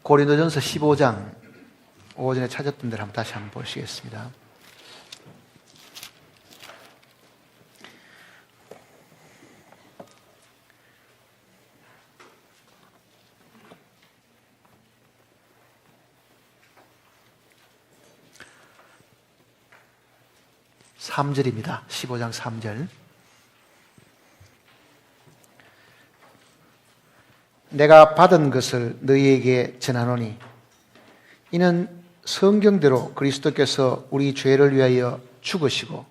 고린도전서 15장 오전에 찾았던 데를 다시 한번 보시겠습니다. (3절입니다) 15장 3절. 내가 받은 것을 너희에게 전하노니 이는 성경대로 그리스도께서 우리 죄를 위하여 죽으시고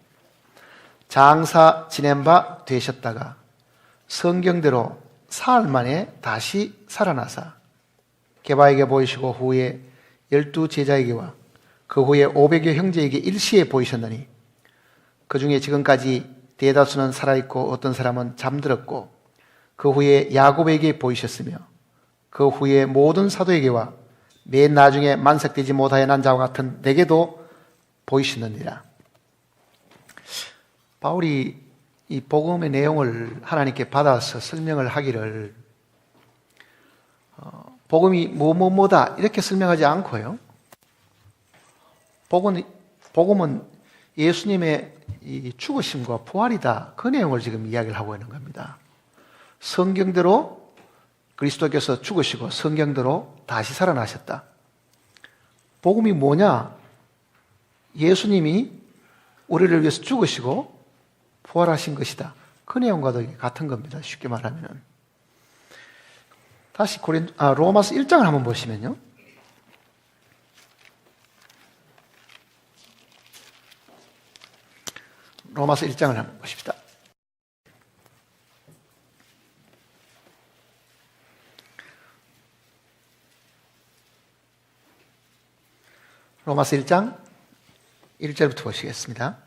장사 지낸 바 되셨다가 성경대로 사흘 만에 다시 살아나사 게바에게 보이시고 후에 12 제자에게와 그 후에 500여 형제에게 일시에 보이셨느니 그 중에 지금까지 대다수는 살아있고 어떤 사람은 잠들었고 그 후에 야곱에게 보이셨으며 그 후에 모든 사도에게와 맨 나중에 만삭되지 못하여 난 자와 같은 내게도 보이시느니라. 바울이 이 복음의 내용을 하나님께 받아서 설명을 하기를 복음이 뭐다 이렇게 설명하지 않고요. 복음은 예수님의 이 죽으심과 부활이다. 그 내용을 지금 이야기를 하고 있는 겁니다. 성경대로 그리스도께서 죽으시고 성경대로 다시 살아나셨다. 복음이 뭐냐? 예수님이 우리를 위해서 죽으시고 부활하신 것이다. 그 내용과도 같은 겁니다. 쉽게 말하면. 다시 로마서 1장을 한번 보시면요. 로마서 1장을 한번 보십시다. 로마서 1장 1절부터 보시겠습니다.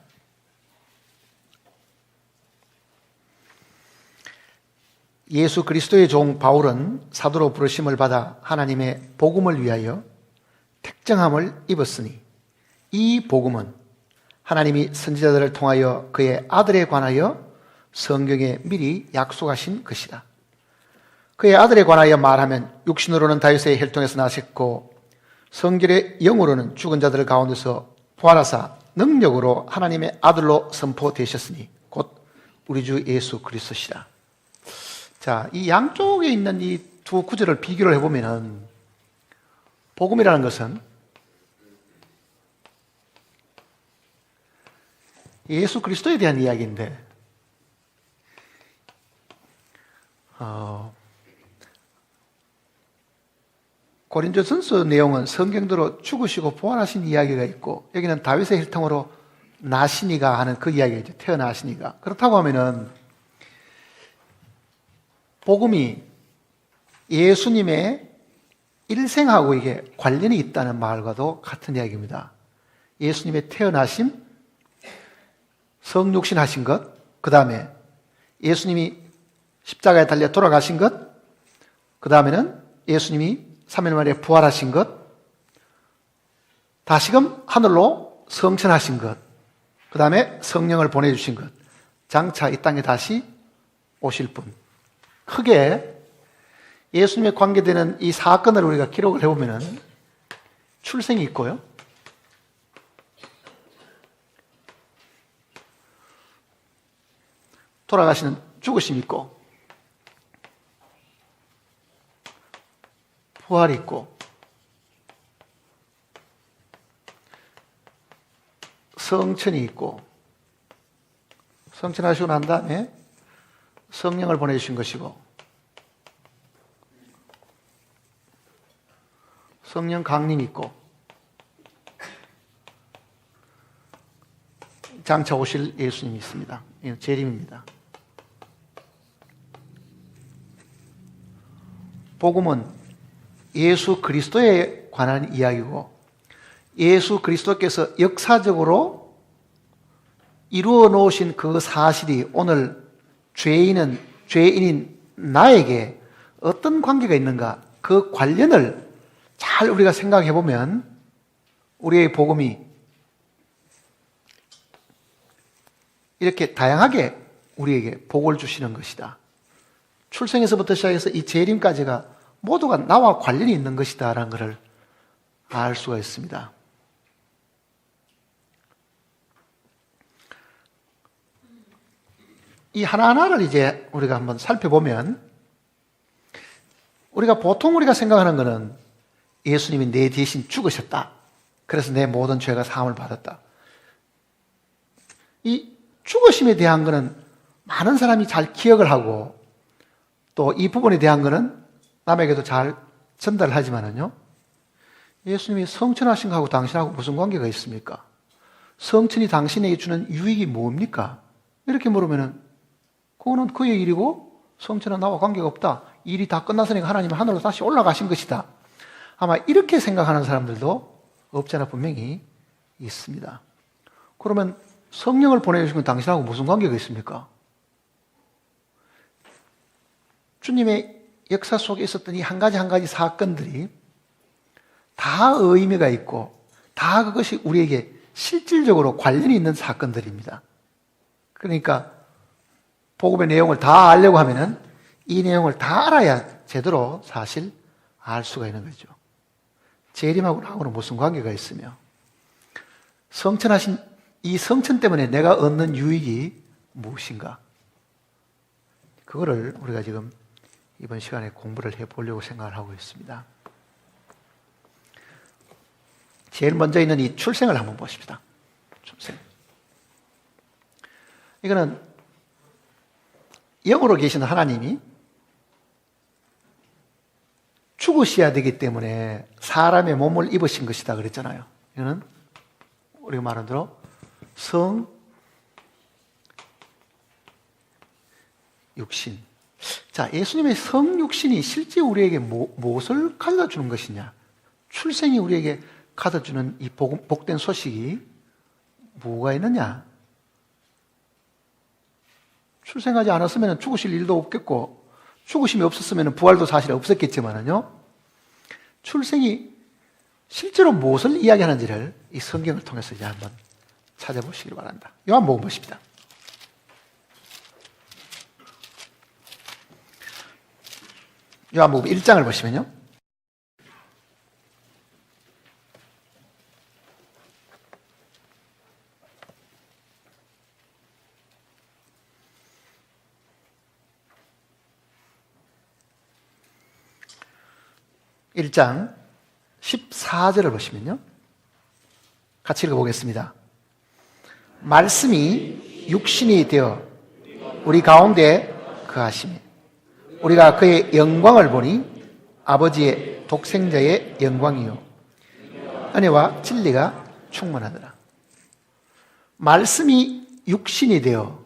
예수 그리스도의 종 바울은 사도로 부르심을 받아 하나님의 복음을 위하여 택정함을 입었으니 이 복음은 하나님이 선지자들을 통하여 그의 아들에 관하여 성경에 미리 약속하신 것이다. 그의 아들에 관하여 말하면 육신으로는 다윗의 혈통에서 나셨고 성결의 영으로는 죽은 자들 가운데서 부활하사 능력으로 하나님의 아들로 선포되셨으니 곧 우리 주 예수 그리스도시라. 자, 이 양쪽에 있는 이 두 구절을 비교를 해보면은 복음이라는 것은 예수 그리스도에 대한 이야기인데 고린도전서 내용은 성경대로 죽으시고 부활하신 이야기가 있고 여기는 다윗의 혈통으로 나시니가 하는 그 이야기죠. 태어나시니가. 그렇다고 하면은 복음이 예수님의 일생하고 이게 관련이 있다는 말과도 같은 이야기입니다. 예수님의 태어나심, 성육신 하신 것, 그 다음에 예수님이 십자가에 달려 돌아가신 것, 그 다음에는 예수님이 3일 만에 부활하신 것, 다시금 하늘로 성천하신 것, 그 다음에 성령을 보내주신 것, 장차 이 땅에 다시 오실 분. 크게 예수님에 관계되는 이 사건을 우리가 기록을 해보면 출생이 있고요. 돌아가시는 죽으심이 있고 부활이 있고 성천이 있고 성천하시고 난 다음에 성령을 보내주신 것이고 성령 강림이 있고 장차 오실 예수님이 있습니다. 이건 재림입니다. 복음은 예수 그리스도에 관한 이야기고 예수 그리스도께서 역사적으로 이루어 놓으신 그 사실이 오늘 죄인인 나에게 어떤 관계가 있는가, 그 관련을 잘 우리가 생각해 보면 우리의 복음이 이렇게 다양하게 우리에게 복을 주시는 것이다. 출생에서부터 시작해서 이 재림까지가 모두가 나와 관련이 있는 것이다라는 것을 알 수가 있습니다. 이 하나하나를 이제 우리가 한번 살펴보면, 보통 우리가 생각하는 것은 예수님이 내 대신 죽으셨다. 그래서 내 모든 죄가 사함을 받았다. 이 죽으심에 대한 것은 많은 사람이 잘 기억을 하고, 또 이 부분에 대한 것은 남에게도 잘 전달하지만은요, 예수님이 성천하신 것하고 당신하고 무슨 관계가 있습니까? 성천이 당신에게 주는 유익이 뭡니까? 이렇게 물으면은 그거는 그의 일이고 성천은 나와 관계가 없다. 일이 다 끝났으니까 하나님은 하늘로 다시 올라가신 것이다. 아마 이렇게 생각하는 사람들도 없지 않아 분명히 있습니다. 그러면 성령을 보내주신 건 당신하고 무슨 관계가 있습니까? 주님의 역사 속에 있었던 이 한 가지 한 가지 사건들이 다 의미가 있고 다 그것이 우리에게 실질적으로 관련이 있는 사건들입니다. 그러니까 복음의 내용을 다 알려고 하면은 이 내용을 다 알아야 제대로 사실 알 수가 있는 거죠. 재림하고 나하고는 무슨 관계가 있으며, 성천하신 이 성천 때문에 내가 얻는 유익이 무엇인가? 그거를 우리가 지금 이번 시간에 공부를 해보려고 생각을 하고 있습니다. 제일 먼저 있는 이 출생을 한번 보십시다. 출생. 이거는 영으로 계신 하나님이 죽으셔야 되기 때문에 사람의 몸을 입으신 것이다 그랬잖아요. 이거는 우리가 말한 대로 성육신. 자, 예수님의 성육신이 실제 우리에게 무엇을 가져다 주는 것이냐? 출생이 우리에게 가져다 주는 이 복된 소식이 뭐가 있느냐? 출생하지 않았으면 죽으실 일도 없겠고, 죽으심이 없었으면 부활도 사실 없었겠지만요, 출생이 실제로 무엇을 이야기하는지를 이 성경을 통해서 이제 한번 찾아보시기 바랍니다. 요한복음 보십니다. 요한복음 1장을 보시면요, 일장 14절을 보시면요, 같이 읽어보겠습니다. 말씀이 육신이 되어 우리 가운데 거하시며 우리가 그의 영광을 보니 아버지의 독생자의 영광이요 은혜와 진리가 충만하더라. 말씀이 육신이 되어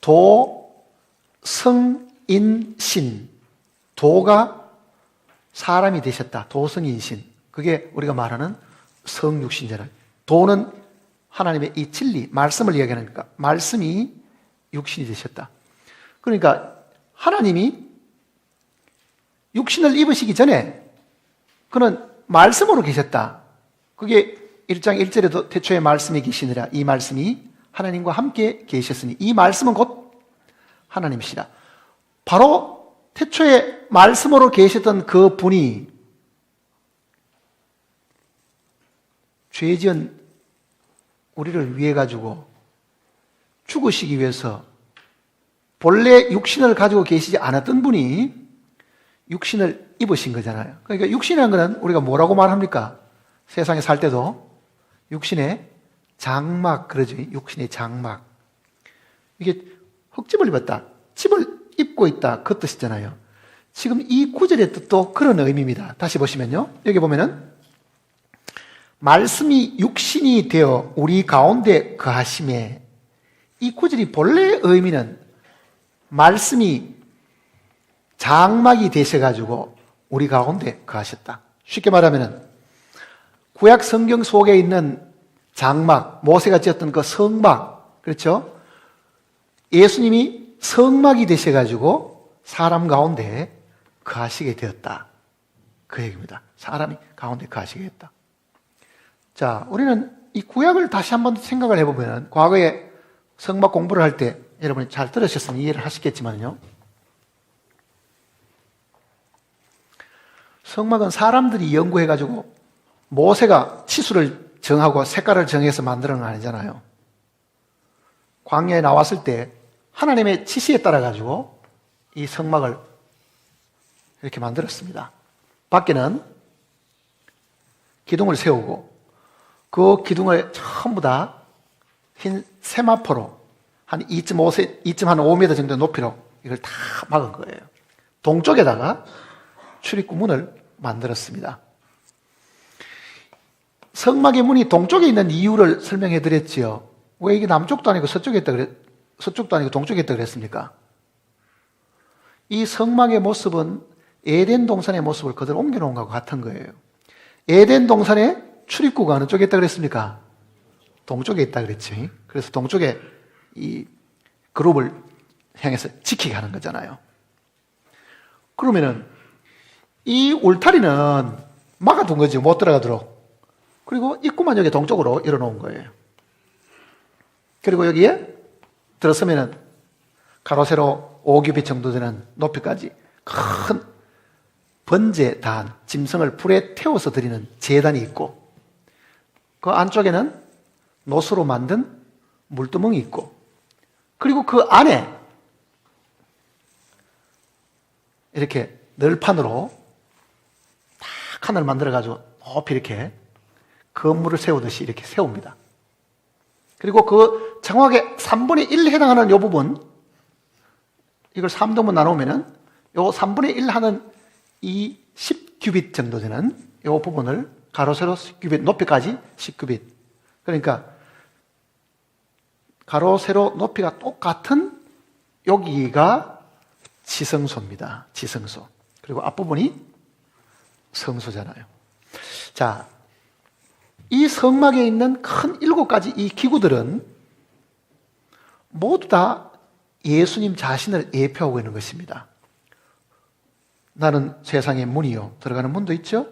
도, 성, 인, 신. 도가 사람이 되셨다. 도성인신. 그게 우리가 말하는 성육신이잖아요. 도는 하나님의 이 진리, 말씀을 이야기하는 거니까 말씀이 육신이 되셨다. 그러니까 하나님이 육신을 입으시기 전에 그는 말씀으로 계셨다. 그게 1장 1절에도 태초에 말씀이 계시니라. 이 말씀이 하나님과 함께 계셨으니 이 말씀은 곧 하나님이시라. 바로 태초에 말씀으로 계셨던 그 분이 죄지은 우리를 위해 가지고 죽으시기 위해서 본래 육신을 가지고 계시지 않았던 분이 육신을 입으신 거잖아요. 그러니까 육신이라는 것은 우리가 뭐라고 말합니까? 세상에 살 때도 육신의 장막, 그러죠. 육신의 장막. 이게 흙집을 입었다. 집을 입고 있다. 그 뜻이잖아요. 지금 이 구절의 뜻도 그런 의미입니다. 다시 보시면요. 여기 보면은 말씀이 육신이 되어 우리 가운데 거하심에, 이 구절이 본래 의미는 말씀이 장막이 되셔가지고 우리 가운데 거하셨다. 쉽게 말하면은 구약 성경 속에 있는 장막, 모세가 지었던 그 성막, 그렇죠? 예수님이 성막이 되셔가지고 사람 가운데 거하시게 되었다. 그 얘기입니다. 사람이 가운데 거하시게 됐다. 자, 우리는 이 구약을 다시 한번 생각을 해보면, 과거에 성막 공부를 할 때 여러분이 잘 들으셨으면 이해를 하시겠지만요, 성막은 사람들이 연구해가지고 모세가 치수를 정하고 색깔을 정해서 만드는 건 아니잖아요. 광야에 나왔을 때 하나님의 지시에 따라 가지고 이 성막을 이렇게 만들었습니다. 밖에는 기둥을 세우고 그 기둥을 전부 다 흰 세마포로 한 2.5m 정도 높이로 이걸 다 막은 거예요. 동쪽에다가 출입구문을 만들었습니다. 성막의 문이 동쪽에 있는 이유를 설명해 드렸지요. 왜 이게 남쪽도 아니고 서쪽도 아니고 동쪽에 있다 그랬습니까? 이 성막의 모습은 에덴 동산의 모습을 그대로 옮겨놓은 것과 같은 거예요. 에덴 동산의 출입구가 어느 쪽에 있다 그랬습니까? 동쪽에 있다 그랬지. 그래서 동쪽에 이 그룹을 향해서 지키게 하는 거잖아요. 그러면은 이 울타리는 막아둔 거지, 못 들어가도록. 그리고 입구만 여기 동쪽으로 열어놓은 거예요. 그리고 여기에 들어서면은 가로 세로 5규빗 정도 되는 높이까지 큰 번제단, 짐승을 불에 태워서 드리는 제단이 있고, 그 안쪽에는 노수로 만든 물두멍이 있고, 그리고 그 안에 이렇게 널판으로 딱 하늘 만들어가지고 높이 이렇게 건물을 세우듯이 이렇게 세웁니다. 그리고 그 정확하게 3분의 1 해당하는 이 부분, 이걸 3등분 나누면은 요 3분의 1 하는 이 10규빗 정도 되는 이 부분을 가로 세로 10규빗, 높이까지 10규빗. 그러니까 가로 세로 높이가 똑같은 여기가 지성소입니다. 지성소. 그리고 앞부분이 성소잖아요. 자, 이 성막에 있는 큰 7가지 이 기구들은 모두 다 예수님 자신을 예표하고 있는 것입니다. 나는 세상의 문이요. 들어가는 문도 있죠?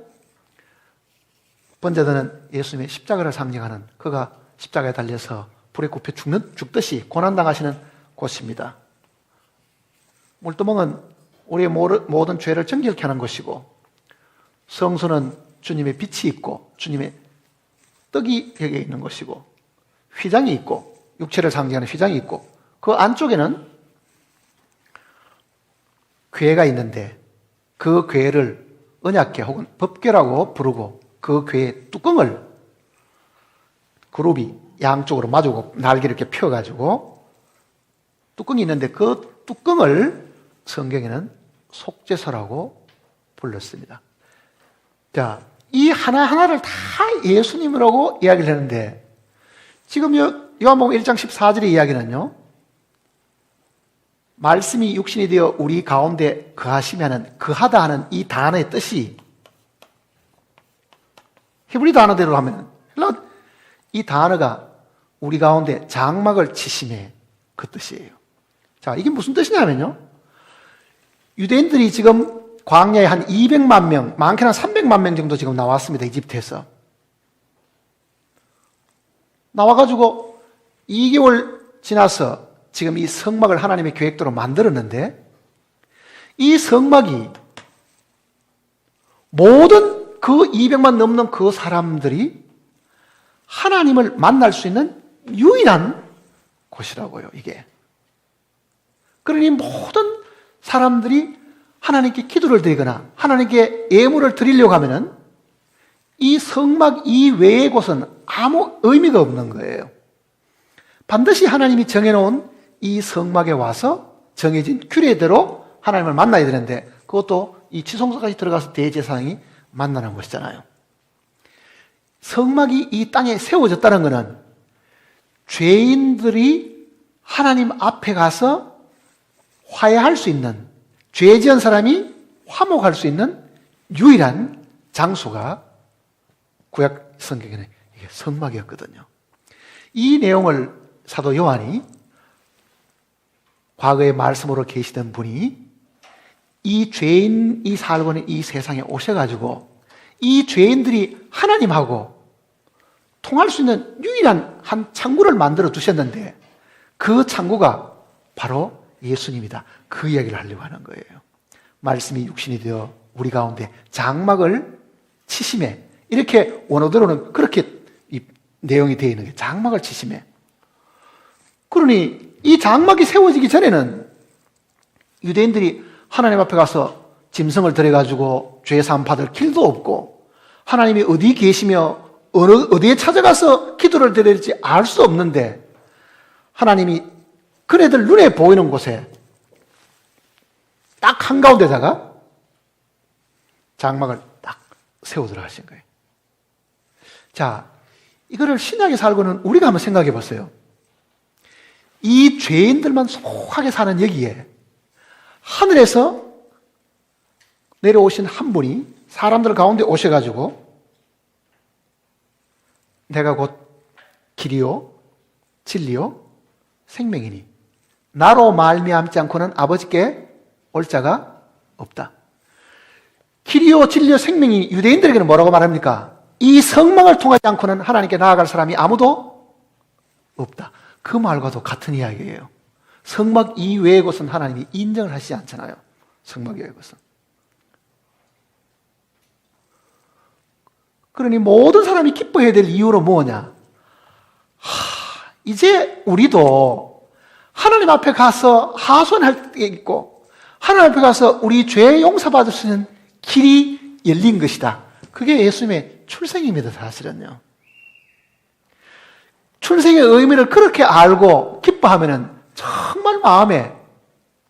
번제단은 예수님의 십자가를 상징하는, 그가 십자가에 달려서 불에 굽혀 죽듯이 고난당하시는 곳입니다. 물두멍은 우리의 모든 죄를 정결케 하는 것이고, 성소는 주님의 빛이 있고 주님의 떡이 벽에 있는 것이고, 휘장이 있고, 육체를 상징하는 휘장이 있고, 그 안쪽에는 궤가 있는데 그 궤를 언약궤 혹은 법궤라고 부르고, 그 궤의 뚜껑을 그룹이 양쪽으로 마주고 날개를 이렇게 펴가지고 뚜껑이 있는데 그 뚜껑을 성경에는 속죄소라고 불렀습니다. 자, 이 하나하나를 다 예수님이라고 이야기를 하는데, 지금 요한복음 1장 14절의 이야기는요, 말씀이 육신이 되어 우리 가운데 거하시면은, 거하다 하는 이 단어의 뜻이 히브리 단어대로 하면 이 단어가 우리 가운데 장막을 치심에 그 뜻이에요. 자, 이게 무슨 뜻이냐면요, 유대인들이 지금 광야에 한 200만 명, 많게는 300만 명 정도 지금 나왔습니다. 이집트에서. 나와가지고 2개월 지나서 지금 이 성막을 하나님의 계획대로 만들었는데, 이 성막이 모든 그 200만 넘는 그 사람들이 하나님을 만날 수 있는 유일한 곳이라고요, 이게. 그러니 모든 사람들이 하나님께 기도를 드리거나 하나님께 예물을 드리려고 하면은 이 성막 이외의 곳은 아무 의미가 없는 거예요. 반드시 하나님이 정해놓은 이 성막에 와서 정해진 규례대로 하나님을 만나야 되는데, 그것도 이 지성소까지 들어가서 대제사장이 만나는 것이잖아요. 성막이 이 땅에 세워졌다는 것은 죄인들이 하나님 앞에 가서 화해할 수 있는, 죄 지은 사람이 화목할 수 있는 유일한 장소가 구약 성경에는 이게 성막이었거든요. 이 내용을 사도 요한이 과거에 말씀으로 계시던 분이 이 죄인이 살고 있는 이 세상에 오셔가지고 이 죄인들이 하나님하고 통할 수 있는 유일한 한 창구를 만들어 두셨는데, 그 창구가 바로 예수님이다. 그 이야기를 하려고 하는 거예요. 말씀이 육신이 되어 우리 가운데 장막을 치심해. 이렇게 원어대로는 그렇게 이 내용이 되어 있는 게 장막을 치심해. 그러니 이 장막이 세워지기 전에는 유대인들이 하나님 앞에 가서 짐승을 들여가지고 죄사함 받을 길도 없고 하나님이 어디 계시며 어디에 찾아가서 기도를 드려야 될지 알 수 없는데 하나님이 그네들 눈에 보이는 곳에 딱 한가운데다가 장막을 딱 세우도록 하신 거예요. 자, 이거를 신약에 살고는 우리가 한번 생각해 보세요. 이 죄인들만 소하게 사는 여기에 하늘에서 내려오신 한 분이 사람들 가운데 오셔가지고 내가 곧 길이요 진리요 생명이니 나로 말미암지 않고는 아버지께 올 자가 없다. 길이요 진리요 생명이 유대인들에게는 뭐라고 말합니까? 이 성막을 통하지 않고는 하나님께 나아갈 사람이 아무도 없다. 그 말과도 같은 이야기예요. 성막 이외의 곳은 하나님이 인정을 하시지 않잖아요. 성막 이외의 곳은. 그러니 모든 사람이 기뻐해야 될 이유는 뭐냐? 이제 우리도 하나님 앞에 가서 하소연할 때 있고 하나님 앞에 가서 우리 죄 용서받을 수 있는 길이 열린 것이다. 그게 예수님의 출생입니다. 사실은요. 출생의 의미를 그렇게 알고 기뻐하면은 정말 마음에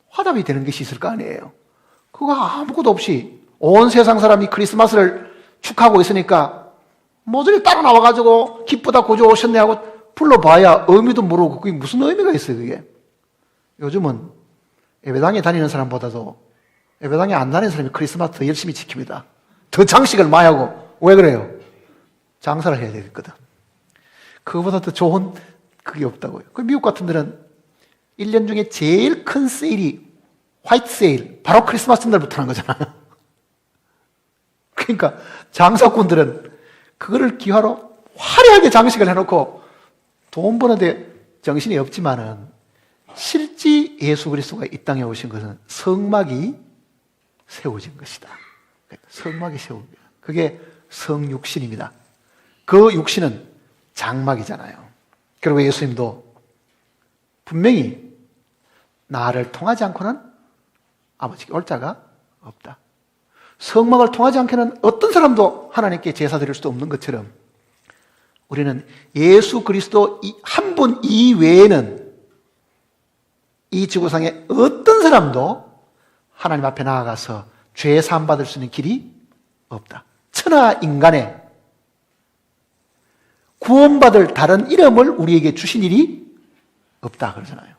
화답이 되는 것이 있을 거 아니에요. 그거 아무것도 없이 온 세상 사람이 크리스마스를 축하하고 있으니까 모조리 따라 나와가지고 기쁘다 구주 오셨네 하고 불러봐야 의미도 모르고 그게 무슨 의미가 있어요. 그게 요즘은 예배당에 다니는 사람보다도 예배당에 안 다니는 사람이 크리스마스 더 열심히 지킵니다. 더 장식을 많이 하고. 왜 그래요? 장사를 해야 되거든. 그거보다 더 좋은 그게 없다고요. 그 미국 같은 데는 1년 중에 제일 큰 세일이 화이트 세일, 바로 크리스마스 날부터 하는 거잖아요. 그러니까 장사꾼들은 그거를 기화로 화려하게 장식을 해놓고 돈 버는데 정신이 없지만은 실제 예수 그리스도가 이 땅에 오신 것은 성막이 세워진 것이다. 성막이 세워진 거예요. 그게 성육신입니다. 그 육신은 장막이잖아요. 그리고 예수님도 분명히 나를 통하지 않고는 아버지께 올 자가 없다. 성막을 통하지 않고는 어떤 사람도 하나님께 제사 드릴 수도 없는 것처럼 우리는 예수 그리스도 한 분 이외에는 이 지구상에 어떤 사람도 하나님 앞에 나아가서 죄 사함 받을 수 있는 길이 없다. 천하 인간의 구원받을 다른 이름을 우리에게 주신 일이 없다 그러잖아요.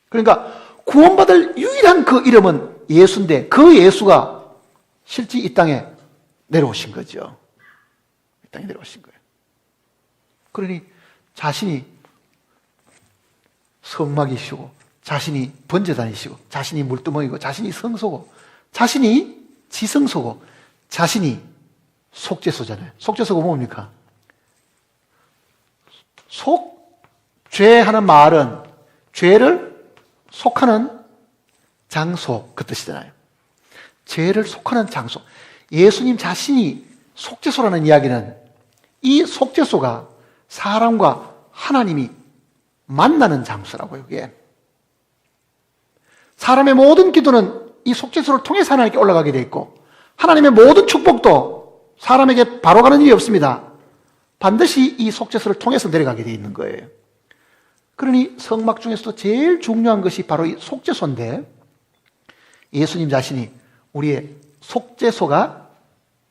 그러니까 구원받을 유일한 그 이름은 예수인데 그 예수가 실제 이 땅에 내려오신 거죠. 이 땅에 내려오신 거예요. 그러니 자신이 성막이시고 자신이 번제단이시고 자신이 물두멍이고 자신이 성소고 자신이 지성소고 자신이 속죄소잖아요. 속죄소가 뭡니까? 죄하는 말은 죄를 속하는 장소 그 뜻이잖아요. 죄를 속하는 장소. 예수님 자신이 속죄소라는 이야기는 이 속죄소가 사람과 하나님이 만나는 장소라고요. 이게 사람의 모든 기도는 이 속죄소를 통해서 하나님께 올라가게 돼 있고 하나님의 모든 축복도 사람에게 바로 가는 일이 없습니다. 반드시 이 속죄소를 통해서 내려가게 돼 있는 거예요. 그러니 성막 중에서도 제일 중요한 것이 바로 이 속죄소인데 예수님 자신이 우리의 속죄소가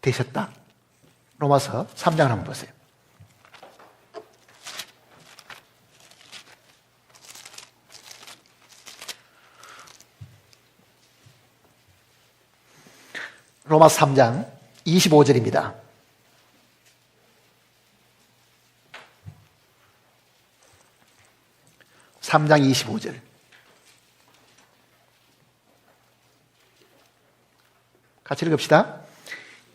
되셨다. 로마서 3장을 한번 보세요. 로마서 3장 25절입니다. (3장 25절) 같이 읽읍시다.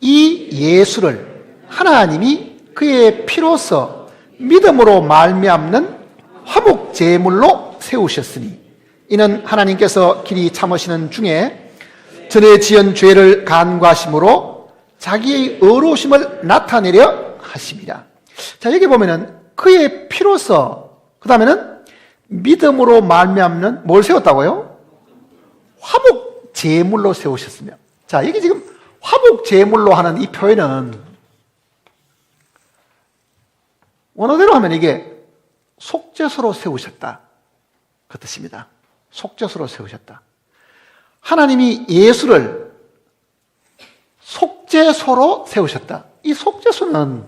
이 예수를 하나님이 그의 피로써 믿음으로 말미암는 화목 제물로 세우셨으니 이는 하나님께서 길이 참으시는 중에 전에 지은 죄를 간과하심으로 자기의 의로우심을 나타내려 하심이라. 자, 여기 보면은 그의 피로서, 그 다음에는 믿음으로 말미암는 뭘 세웠다고요? 화목 제물로 세우셨으며. 자, 여기 지금 화목 제물로 하는 이 표현은 원어대로 하면 이게 속죄소로 세우셨다 그 뜻입니다. 속죄소로 세우셨다. 하나님이 예수를 속죄소로 세우셨다. 이 속죄소는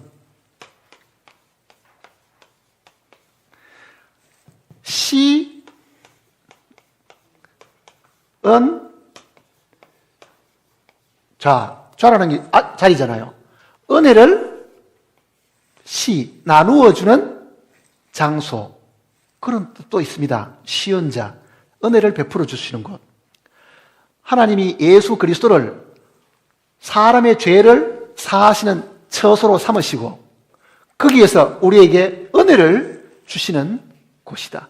시, 은, 좌라는 게 자리잖아요. 은혜를 나누어주는 장소, 그런 뜻도 있습니다. 시연자, 은혜를 베풀어 주시는 것. 하나님이 예수 그리스도를 사람의 죄를 사하시는 처소로 삼으시고 거기에서 우리에게 은혜를 주시는 곳이다.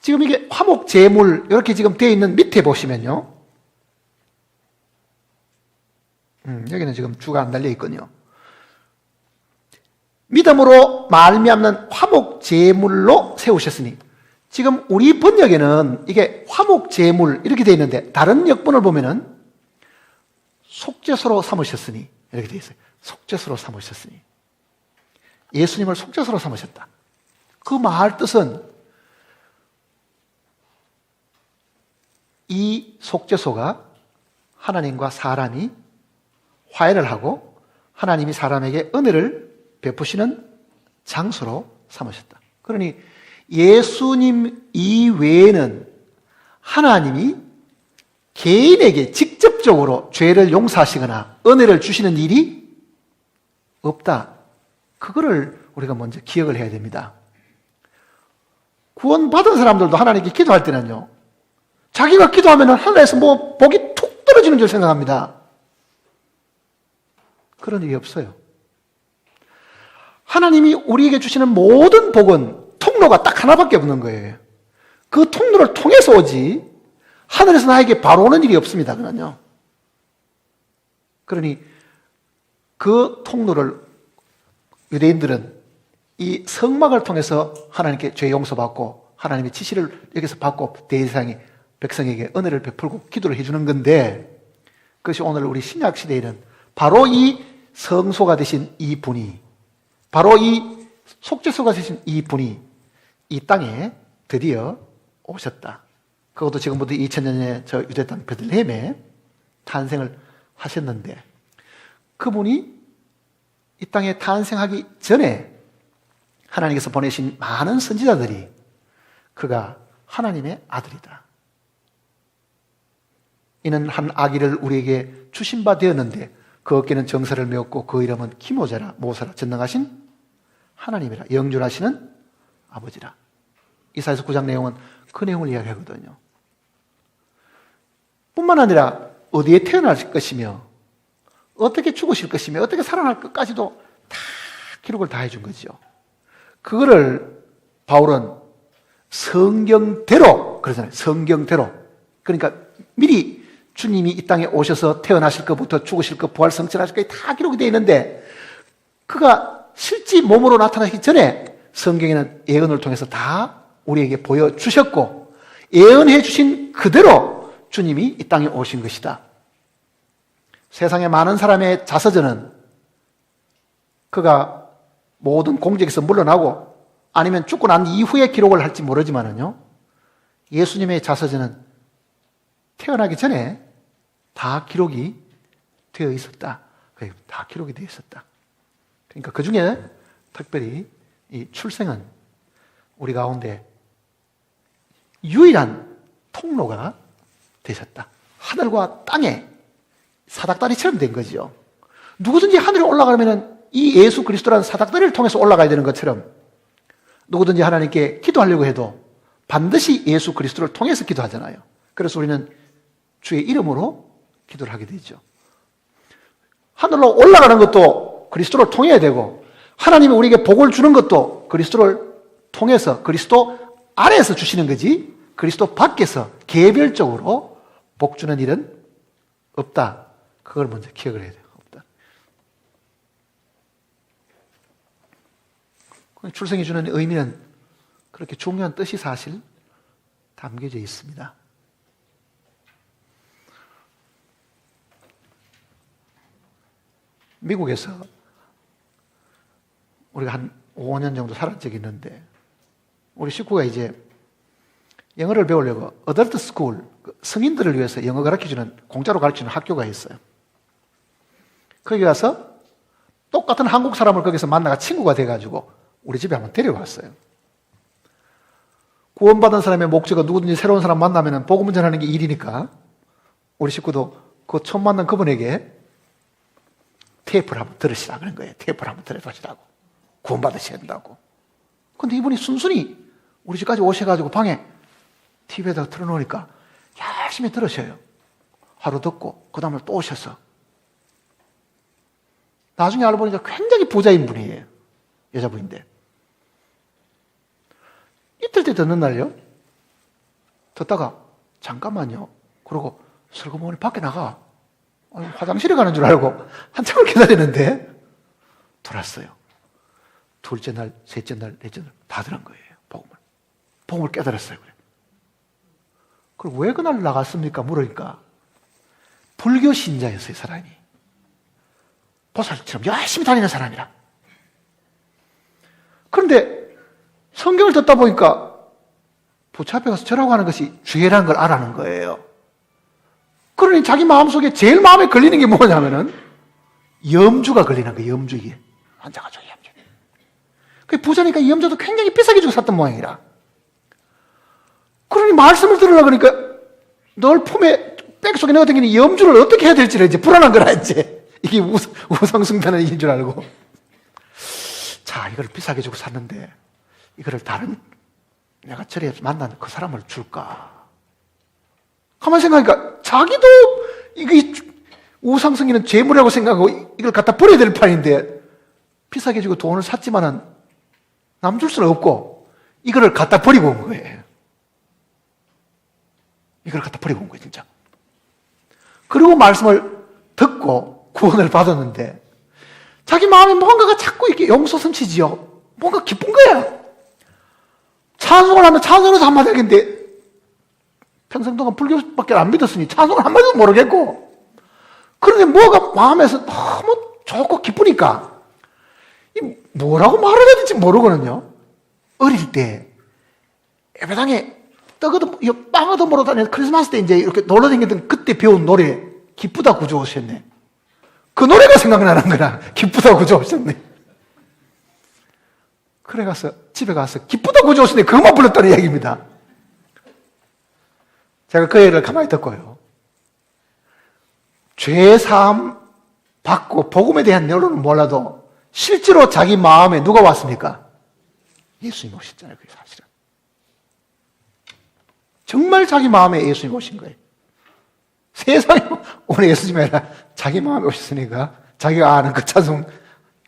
지금 이게 화목 제물 이렇게 지금 되어 있는 밑에 보시면요, 여기는 지금 주가 안 달려 있거든요. 믿음으로 말미암는 화목 제물로 세우셨으니, 지금 우리 번역에는 이게 화목 제물 이렇게 되어 있는데 다른 역본을 보면은 속죄소로 삼으셨으니 이렇게 되어 있어요. 속죄소로 삼으셨으니, 예수님을 속죄소로 삼으셨다. 그 말 뜻은 이 속죄소가 하나님과 사람이 화해를 하고 하나님이 사람에게 은혜를 베푸시는 장소로 삼으셨다. 그러니 예수님 이외에는 하나님이 개인에게 직접적으로 죄를 용서하시거나 은혜를 주시는 일이 없다. 그거를 우리가 먼저 기억을 해야 됩니다. 구원받은 사람들도 하나님께 기도할 때는요, 자기가 기도하면 하늘에서 뭐 복이 툭 떨어지는 줄 생각합니다. 그런 일이 없어요. 하나님이 우리에게 주시는 모든 복은 통로가 딱 하나밖에 없는 거예요. 그 통로를 통해서 오지 하늘에서 나에게 바로 오는 일이 없습니다. 그는요. 그러니 그 통로를 유대인들은 이 성막을 통해서 하나님께 죄 용서받고 하나님의 지시를 여기서 받고 대상이 백성에게 은혜를 베풀고 기도를 해주는 건데, 그것이 오늘 우리 신약 시대에는 바로 이 성소가 되신 이 분이, 바로 이 속죄소가 되신 이 분이 이 땅에 드디어 오셨다. 그것도 지금부터 2000년에 저 유대 땅 베들레헴에 탄생을 하셨는데, 그분이 이 땅에 탄생하기 전에 하나님께서 보내신 많은 선지자들이 그가 하나님의 아들이다. 이는 한 아기를 우리에게 주신 바 되었는데 그 어깨는 정사를 메었고 그 이름은 기모자라 모사라 전능하신 하나님이라 영존하시는 아버지라. 이사야서 9장 내용은 그 내용을 이야기하거든요. 뿐만 아니라 어디에 태어날 것이며 어떻게 죽으실 것이며 어떻게 살아날 것까지도 다 기록을 다 해준 거죠. 그거를 바울은 성경대로 그러잖아요. 성경대로. 그러니까 미리 주님이 이 땅에 오셔서 태어나실 것부터 죽으실 것, 부활 성천하실 것까지 다 기록이 되어 있는데, 그가 실제 몸으로 나타나기 전에 성경에는 예언을 통해서 다 우리에게 보여주셨고, 예언해 주신 그대로 주님이 이 땅에 오신 것이다. 세상에 많은 사람의 자서전은 그가 모든 공적에서 물러나고 아니면 죽고 난 이후에 기록을 할지 모르지만은요, 예수님의 자서전은 태어나기 전에 다 기록이 되어 있었다. 다 기록이 되어 있었다. 그러니까 그 중에 특별히 이 출생은 우리 가운데 유일한 통로가 되셨다. 하늘과 땅에 사닥다리처럼 된 거죠. 누구든지 하늘에 올라가려면 이 예수 그리스도라는 사닥다리를 통해서 올라가야 되는 것처럼 누구든지 하나님께 기도하려고 해도 반드시 예수 그리스도를 통해서 기도하잖아요. 그래서 우리는 주의 이름으로 기도를 하게 되죠. 하늘로 올라가는 것도 그리스도를 통해야 되고, 하나님이 우리에게 복을 주는 것도 그리스도를 통해서 그리스도 안에서 주시는 거지, 그리스도 밖에서 개별적으로 복 주는 일은 없다. 그걸 먼저 기억을 해야 돼요. 없다. 출생이 주는 의미는 그렇게 중요한 뜻이 사실 담겨져 있습니다. 미국에서 우리가 한 5년 정도 살은 적이 있는데 우리 식구가 이제 영어를 배우려고 어덜트 스쿨, 성인들을 위해서 영어 가르쳐주는, 공짜로 가르치는 학교가 있어요. 거기 가서 똑같은 한국 사람을 거기서 만나가 친구가 돼가지고 우리 집에 한번 데려왔어요. 구원받은 사람의 목적은 누구든지 새로운 사람 만나면 복음 전하는 게 일이니까 우리 식구도 그 처음 만난 그분에게 테이프를 한번 들으시라 그런 거예요. 테이프를 한번 들어보시라고. 구원받으셔야 된다고. 근데 이분이 순순히 우리 집까지 오셔가지고 방에 TV에다가 틀어놓으니까 열심히 들으셔요. 하루 듣고 그 다음날 또 오셔서. 나중에 알고 보니까 굉장히 부자인 분이에요. 여자분인데. 이틀 때 듣는 날요. 듣다가 잠깐만요. 그러고 슬그머니 밖에 나가. 화장실에 가는 줄 알고 한참을 기다리는데 돌았어요. 둘째 날, 셋째 날, 넷째 날 다 들은 거예요. 복음을 깨달았어요. 그래. 그리고 왜 그날 나갔습니까? 물으니까 불교 신자였어요. 사람이. 보살처럼 열심히 다니는 사람이라. 그런데 성경을 듣다 보니까 부처 앞에 가서 절하고 하는 것이 죄라는 걸 알아는 거예요. 그러니 자기 마음속에 제일 마음에 걸리는 게 뭐냐면은 염주가 걸리는 거예요. 염주 이게. 앉아가지고 염주. 그 부자니까 이 염주도 굉장히 비싸게 주고 샀던 모양이라. 그러니 말씀을 들으려고 그러니까 늘 품에 백속에 넣어당기는 염주를 어떻게 해야 될지를 이제 불안한 거라 이제. 이게 우상숭배는 일인 줄 알고. 자, 이걸 비싸게 주고 샀는데 이거를 다른 내가 절에 만난 그 사람을 줄까? 가만히 생각하니까 자기도 이게 우상숭배는 재물이라고 생각하고 이걸 갖다 버려야 될 판인데 비싸게 주고 돈을 샀지만은 남 줄 수는 없고 이거를 갖다 버리고 온 거예요. 이걸 갖다 버리고 온 거예요, 진짜. 그리고 말씀을 듣고 구원을 받았는데 자기 마음에 뭔가가 자꾸 이렇게 용서 넘치지요. 뭔가 기쁜 거야. 찬송을 하면 찬송에서 한마디 하겠는데 평생 동안 불교밖에 안 믿었으니 찬송을 한마디도 모르겠고 그런데 뭐가 마음에서 너무 좋고 기쁘니까 뭐라고 말을 해야 될지 모르거든요. 어릴 때 예배당에 떡어도 빵 얻어 먹으러 다니는 크리스마스 때 이제 이렇게 놀러 다니던 그때 배운 노래 기쁘다 구주 오셨네. 그 노래가 생각나는 거라. 기쁘다 구주 오셨네. 그래 가서 집에 가서 기쁘다 구주 오셨네. 그것만 불렀다는 이야기입니다. 제가 그 얘기를 가만히 듣고요. 죄사함 받고 복음에 대한 여론은 몰라도 실제로 자기 마음에 누가 왔습니까? 예수님 오셨잖아요. 그게 사실은. 정말 자기 마음에 예수님 오신 거예요. 세상에 오늘 예수님이 아니라 자기 마음에 오셨으니까 자기가 아는 그 찬송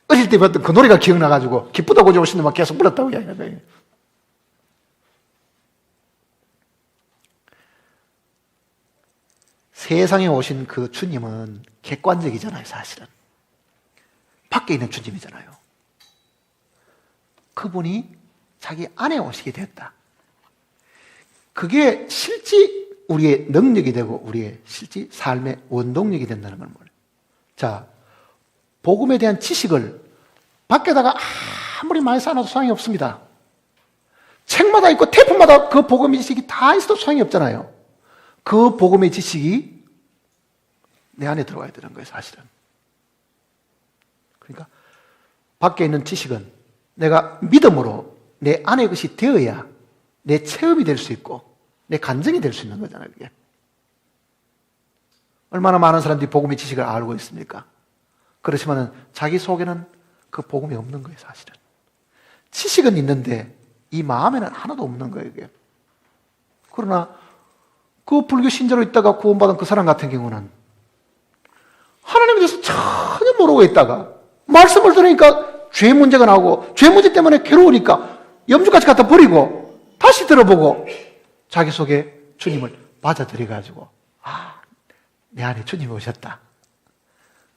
어릴 때 배웠던 그 노래가 기억나가지고 기쁘다고 오신 놈만 계속 불렀다고 이야기하는 거예요. 세상에 오신 그 주님은 객관적이잖아요, 사실은. 밖에 있는 주님이잖아요. 그분이 자기 안에 오시게 됐다. 그게 실제 우리의 능력이 되고 우리의 실제 삶의 원동력이 된다는 걸 몰라요. 자, 복음에 대한 지식을 밖에다가 아무리 많이 쌓아놔도 소용이 없습니다. 책마다 있고 테이프마다 그 복음의 지식이 다 있어도 소용이 없잖아요. 그 복음의 지식이 내 안에 들어와야 되는 거예요, 사실은. 그러니까 밖에 있는 지식은 내가 믿음으로 내 안에 것이 되어야 내 체험이 될 수 있고 내 간증이 될 수 있는 거잖아요, 그게. 얼마나 많은 사람들이 복음의 지식을 알고 있습니까? 그렇지만 자기 속에는 그 복음이 없는 거예요, 사실은. 지식은 있는데 이 마음에는 하나도 없는 거예요, 이게. 그러나 그 불교 신자로 있다가 구원받은 그 사람 같은 경우는 하나님에 대해서 전혀 모르고 있다가 말씀을 들으니까 죄 문제가 나오고 죄 문제 때문에 괴로우니까 염주까지 갖다 버리고 다시 들어보고 자기 속에 주님을 받아들여가지고 내 안에 주님이 오셨다.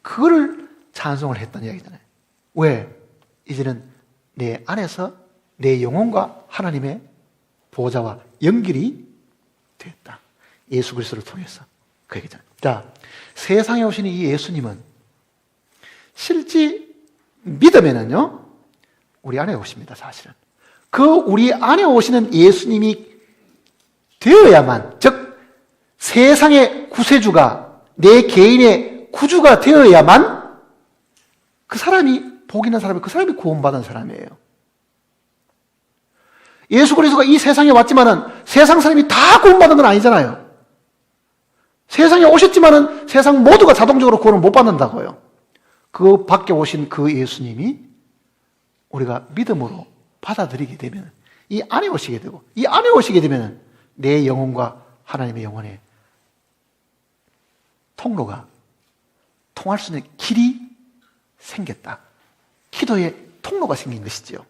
그거를 찬송을 했던 이야기잖아요. 왜? 이제는 내 안에서 내 영혼과 하나님의 보호자와 연결이 됐다. 예수 그리스도를 통해서. 그 얘기잖아요. 자, 세상에 오신 이 예수님은 실제 믿으면은요, 우리 안에 오십니다, 사실은. 그 우리 안에 오시는 예수님이 되어야만, 즉, 세상의 구세주가 내 개인의 구주가 되어야만 그 사람이, 복 있는 사람이, 그 사람이 구원받은 사람이에요. 예수 그리스도가 이 세상에 왔지만은 세상 사람이 다 구원받은 건 아니잖아요. 세상에 오셨지만은 세상 모두가 자동적으로 구원을 못 받는다고요. 그 밖에 오신 그 예수님이 우리가 믿음으로 받아들이게 되면 이 안에 오시게 되고, 이 안에 오시게 되면 내 영혼과 하나님의 영혼의 통로가 통할 수 있는 길이 생겼다. 기도의 통로가 생긴 것이지요.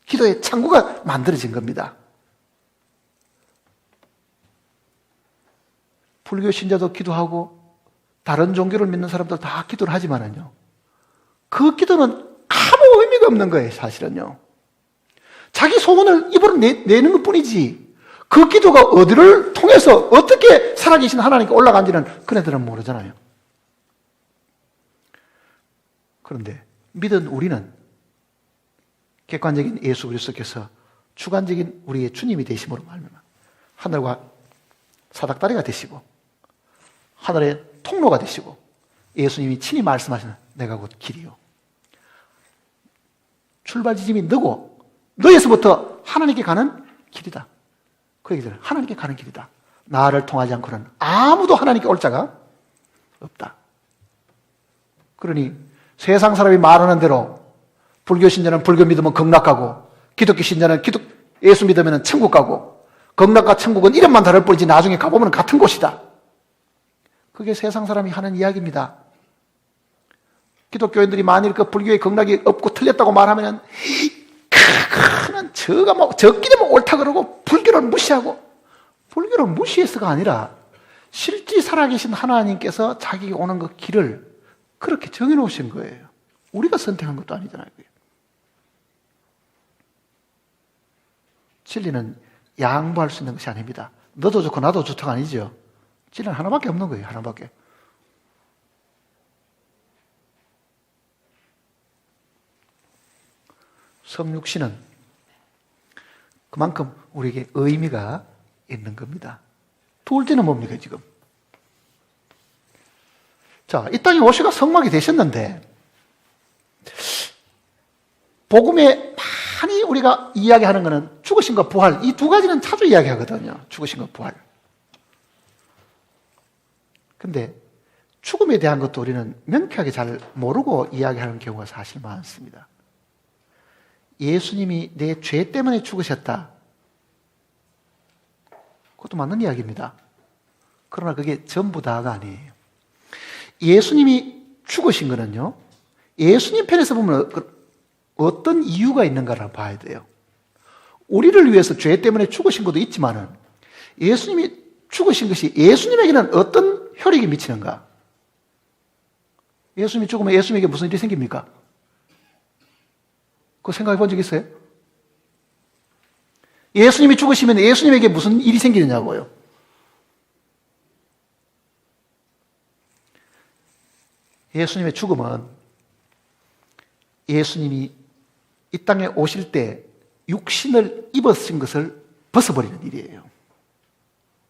기도의 창구가 만들어진 겁니다. 불교 신자도 기도하고 다른 종교를 믿는 사람들 다 기도를 하지만은요, 그 기도는 아무 의미가 없는 거예요, 사실은요. 자기 소원을 입으로 내는 것 뿐이지, 그 기도가 어디를 통해서 어떻게 살아계신 하나님께 올라간지는 그네들은 모르잖아요. 그런데 믿은 우리는 객관적인 예수 그리스도께서 주관적인 우리의 주님이 되심으로 말미암아 하늘과 사닥다리가 되시고 하늘의 통로가 되시고 예수님이 친히 말씀하시는 내가 곧 길이요. 출발 지점이 너고 너에서부터 하나님께 가는 길이다. 그 얘기들 하나님께 가는 길이다. 나를 통하지 않고는 아무도 하나님께 올 자가 없다. 그러니 세상 사람이 말하는 대로 불교 신자는 불교 믿으면 극락 가고 기독교 신자는 예수 믿으면 천국 가고 극락과 천국은 이름만 다를 뿐이지 나중에 가보면 같은 곳이다. 그게 세상 사람이 하는 이야기입니다. 기독교인들이 만일 그 불교의 극락이 없고 틀렸다고 말하면 그는 적기 되면 옳다 그러고 불교를 무시하고, 불교를 무시해서가 아니라 실제 살아계신 하나님께서 자기가 오는 그 길을 그렇게 정해놓으신 거예요. 우리가 선택한 것도 아니잖아요. 진리는 양보할 수 있는 것이 아닙니다. 너도 좋고 나도 좋다가 아니죠. 진리는 하나밖에 없는 거예요. 하나밖에. 성육신은 그만큼 우리에게 의미가 있는 겁니다. 둘째는 뭡니까 지금? 자, 이 땅에 오시가 성막이 되셨는데 복음에 많이 우리가 이야기하는 것은 죽으심과 부활, 이 두 가지는 자주 이야기하거든요. 죽으심과 부활. 근데 죽음에 대한 것도 우리는 명쾌하게 잘 모르고 이야기하는 경우가 사실 많습니다. 예수님이 내 죄 때문에 죽으셨다. 그것도 맞는 이야기입니다. 그러나 그게 전부 다가 아니에요. 예수님이 죽으신 거는요, 예수님 편에서 보면 어떤 이유가 있는가를 봐야 돼요. 우리를 위해서 죄 때문에 죽으신 것도 있지만은 예수님이 죽으신 것이 예수님에게는 어떤 효력이 미치는가? 예수님이 죽으면 예수님에게 무슨 일이 생깁니까? 그거 생각해 본 적 있어요? 예수님이 죽으시면 예수님에게 무슨 일이 생기느냐고요. 예수님의 죽음은 예수님이 이 땅에 오실 때 육신을 입으신 것을 벗어버리는 일이에요.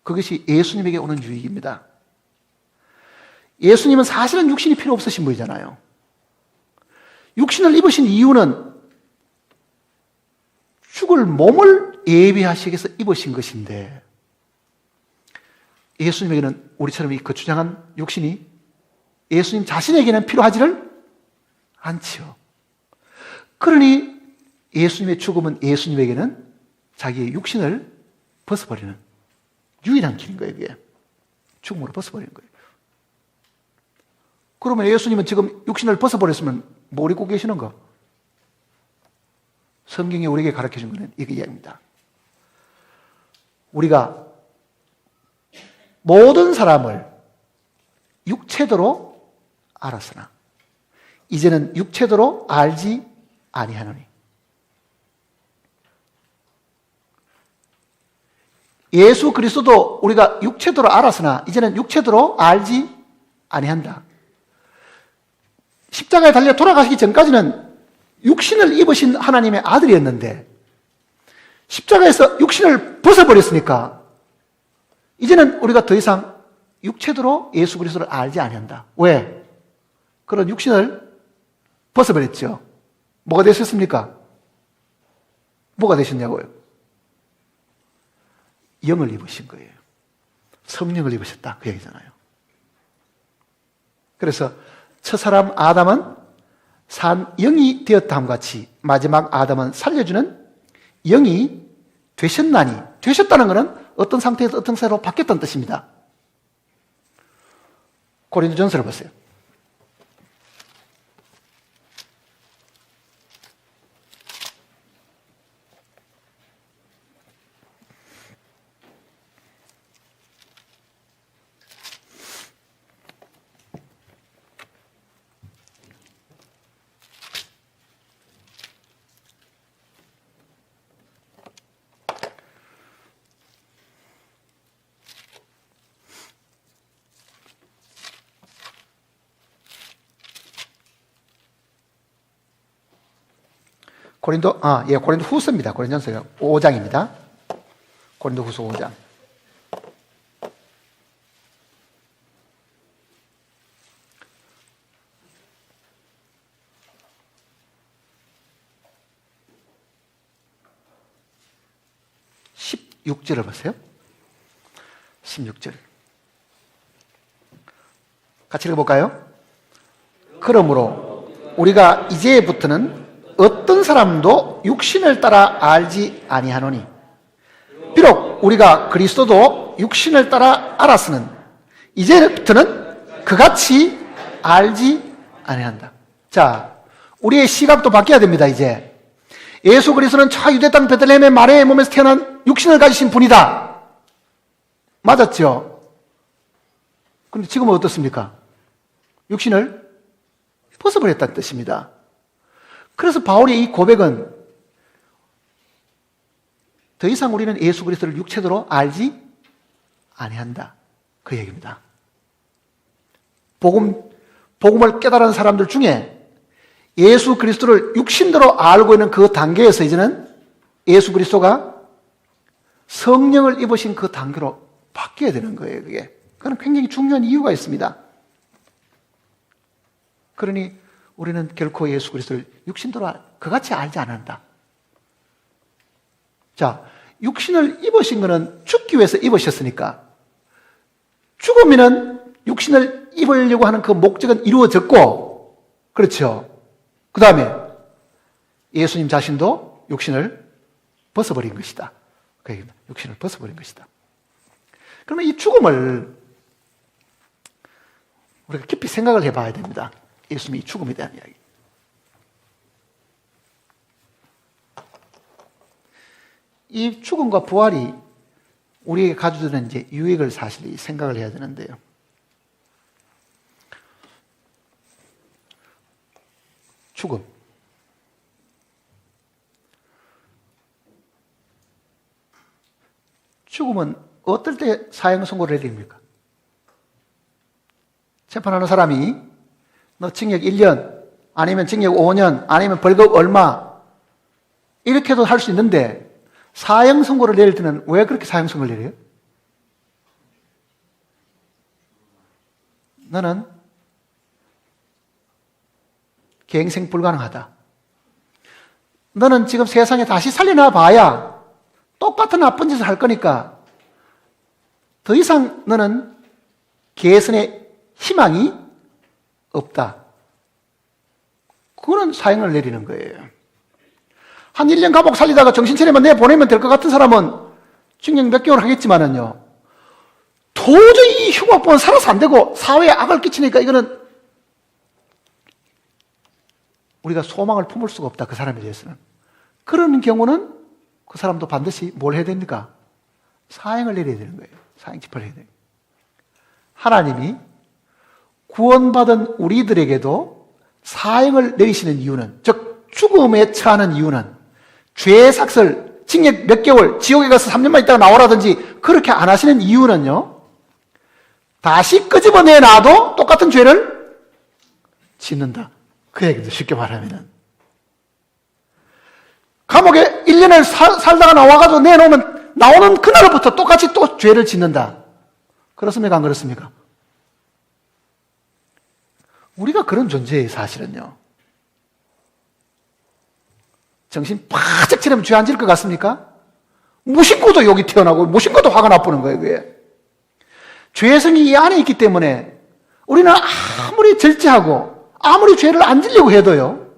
그것이 예수님에게 오는 유익입니다. 예수님은 사실은 육신이 필요 없으신 분이잖아요. 육신을 입으신 이유는 죽을 몸을 예비하시기 위해서 입으신 것인데 예수님에게는 우리처럼 이 거추장한 육신이 예수님 자신에게는 필요하지를 않지요. 그러니 예수님의 죽음은 예수님에게는 자기의 육신을 벗어버리는 유일한 길인 거예요. 그게 죽음으로 벗어버리는 거예요. 그러면 예수님은 지금 육신을 벗어버렸으면 뭘 입고 계시는가? 성경이 우리에게 가르쳐준 것은 이 이야기입니다. 우리가 모든 사람을 육체도로 알았으나 이제는 육체도로 알지 아니하노니. 예수 그리스도도 우리가 육체도로 알았으나 이제는 육체도로 알지 아니한다. 십자가에 달려 돌아가시기 전까지는 육신을 입으신 하나님의 아들이었는데 십자가에서 육신을 벗어버렸으니까 이제는 우리가 더 이상 육체도로 예수 그리스도를 알지 아니한다. 왜? 그런 육신을 벗어버렸죠. 뭐가 되셨습니까? 뭐가 되셨냐고요? 영을 입으신 거예요. 성령을 입으셨다. 그 얘기잖아요. 그래서 첫사람 아담은 산 영이 되었다함 같이 마지막 아담은 살려주는 영이 되셨나니, 되셨다는 것은 어떤 상태에서 어떤 상태로 바뀌었다는 뜻입니다. 고린도전서를 보세요. 고린도 후서입니다. 고린도전서 5장입니다. 고린도 후서 5장. (16절을) 보세요. 16절. 같이 읽어볼까요? 그러므로 우리가 이제부터는 어떤 사람도 육신을 따라 알지 아니하노니 비록 우리가 그리스도도 육신을 따라 알았으는 이제부터는 그같이 알지 아니한다. 자, 우리의 시각도 바뀌어야 됩니다. 이제 예수 그리스도는 저 유대 땅 베들레헴의 마리아의 몸에서 태어난 육신을 가지신 분이다. 맞았죠? 그런데 지금은 어떻습니까? 육신을 벗어버렸다는 뜻입니다. 그래서 바울의 이 고백은 더 이상 우리는 예수 그리스도를 육체도로 알지 아니한다. 그 얘기입니다. 복음을 깨달은 사람들 중에 예수 그리스도를 육신도로 알고 있는 그 단계에서 이제는 예수 그리스도가 성령을 입으신 그 단계로 바뀌어야 되는 거예요. 그건 굉장히 중요한 이유가 있습니다. 그러니 우리는 결코 예수 그리스도를 육신도로 그같이 알지 않는다. 자, 육신을 입으신 것은 죽기 위해서 입으셨으니까 죽으면은 육신을 입으려고 하는 그 목적은 이루어졌고, 그렇죠. 그 다음에 예수님 자신도 육신을 벗어버린 것이다. 그 얘기입니다. 육신을 벗어버린 것이다. 그러면 이 죽음을 우리가 깊이 생각을 해봐야 됩니다. 예수님이 죽음에 대한 이야기. 이 죽음과 부활이 우리에게 가져주는 이제 유익을 사실 생각을 해야 되는데요. 죽음. 죽음은 어떨 때 사형 선고를 해드립니까? 재판하는 사람이 너 징역 1년, 아니면 징역 5년, 아니면 벌금 얼마, 이렇게도 할 수 있는데, 사형 선고를 내릴 때는 왜 그렇게 사형 선고를 내려요? 너는 갱생 불가능하다. 너는 지금 세상에 다시 살려놔 봐야 똑같은 나쁜 짓을 할 거니까 더 이상 너는 개선의 희망이 없다. 그거는 사형을 내리는 거예요. 한 1년 감옥 살리다가 정신 차리면 내보내면 될 것 같은 사람은 징역 몇 개월 하겠지만은요, 도저히 이 흉악범은 살아서 안 되고 사회에 악을 끼치니까 이거는 우리가 소망을 품을 수가 없다. 그 사람에 대해서는. 그런 경우는 그 사람도 반드시 뭘 해야 됩니까? 사형을 내려야 되는 거예요. 사형 집행을 해야 돼요. 하나님이 구원받은 우리들에게도 사형을 내리시는 이유는, 즉 죽음에 처하는 이유는 죄의 삭슬, 징역 몇 개월, 지옥에 가서 3년만 있다가 나오라든지 그렇게 안 하시는 이유는요, 다시 끄집어내놔도 똑같은 죄를 짓는다. 그 얘기도 쉽게 말하면은. 감옥에 1년을 살다가 나와가지고 내놓으면 나오는 그날부터 똑같이 또 죄를 짓는다. 그렇습니까? 안 그렇습니까? 우리가 그런 존재예요, 사실은요. 정신 바짝 차리면 죄 안 지을 것 같습니까? 무심코도 욕이 튀어나오고 무심코도 화가 나쁘는 거예요, 그게. 죄성이 이 안에 있기 때문에 우리는 아무리 절제하고 아무리 죄를 안 지려고 해도요,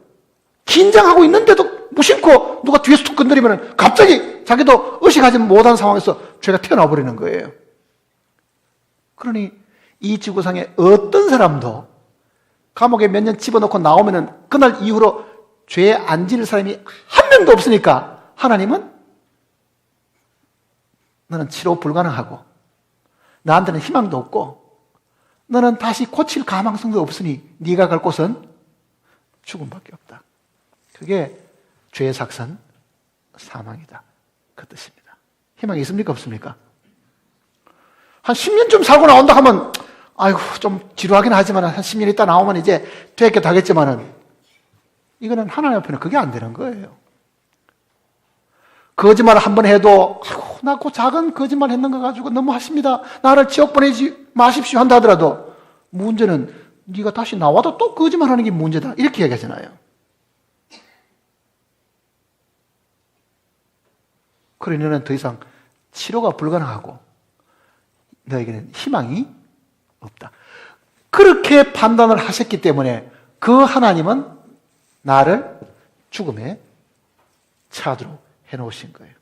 긴장하고 있는데도 무심코 누가 뒤에서 툭 건드리면 갑자기 자기도 의식하지 못한 상황에서 죄가 튀어나와 버리는 거예요. 그러니 이 지구상에 어떤 사람도 감옥에 몇 년 집어넣고 나오면은 그날 이후로 죄 안 지을 사람이 한 명도 없으니까 하나님은 너는 치료 불가능하고 나한테는 희망도 없고 너는 다시 고칠 가망성도 없으니 네가 갈 곳은 죽음밖에 없다. 그게 죄의 삭선 사망이다. 그 뜻입니다. 희망이 있습니까? 없습니까? 한 10년쯤 살고 나온다 하면 아이고 좀 지루하긴 하지만 한 10년 있다 나오면 이제 되겠다 하겠지만은 이거는 하나님 앞에는 그게 안 되는 거예요. 거짓말 한 번 해도 아이고 나 그 작은 거짓말 했는 거 가지고 너무하십니다. 나를 지옥 보내지 마십시오 한다 하더라도 문제는 네가 다시 나와도 또 거짓말하는 게 문제다. 이렇게 얘기하잖아요. 그러니 너는 더 이상 치료가 불가능하고 너에게는 희망이 없다. 그렇게 판단을 하셨기 때문에 그 하나님은 나를 죽음에 처하도록 해놓으신 거예요.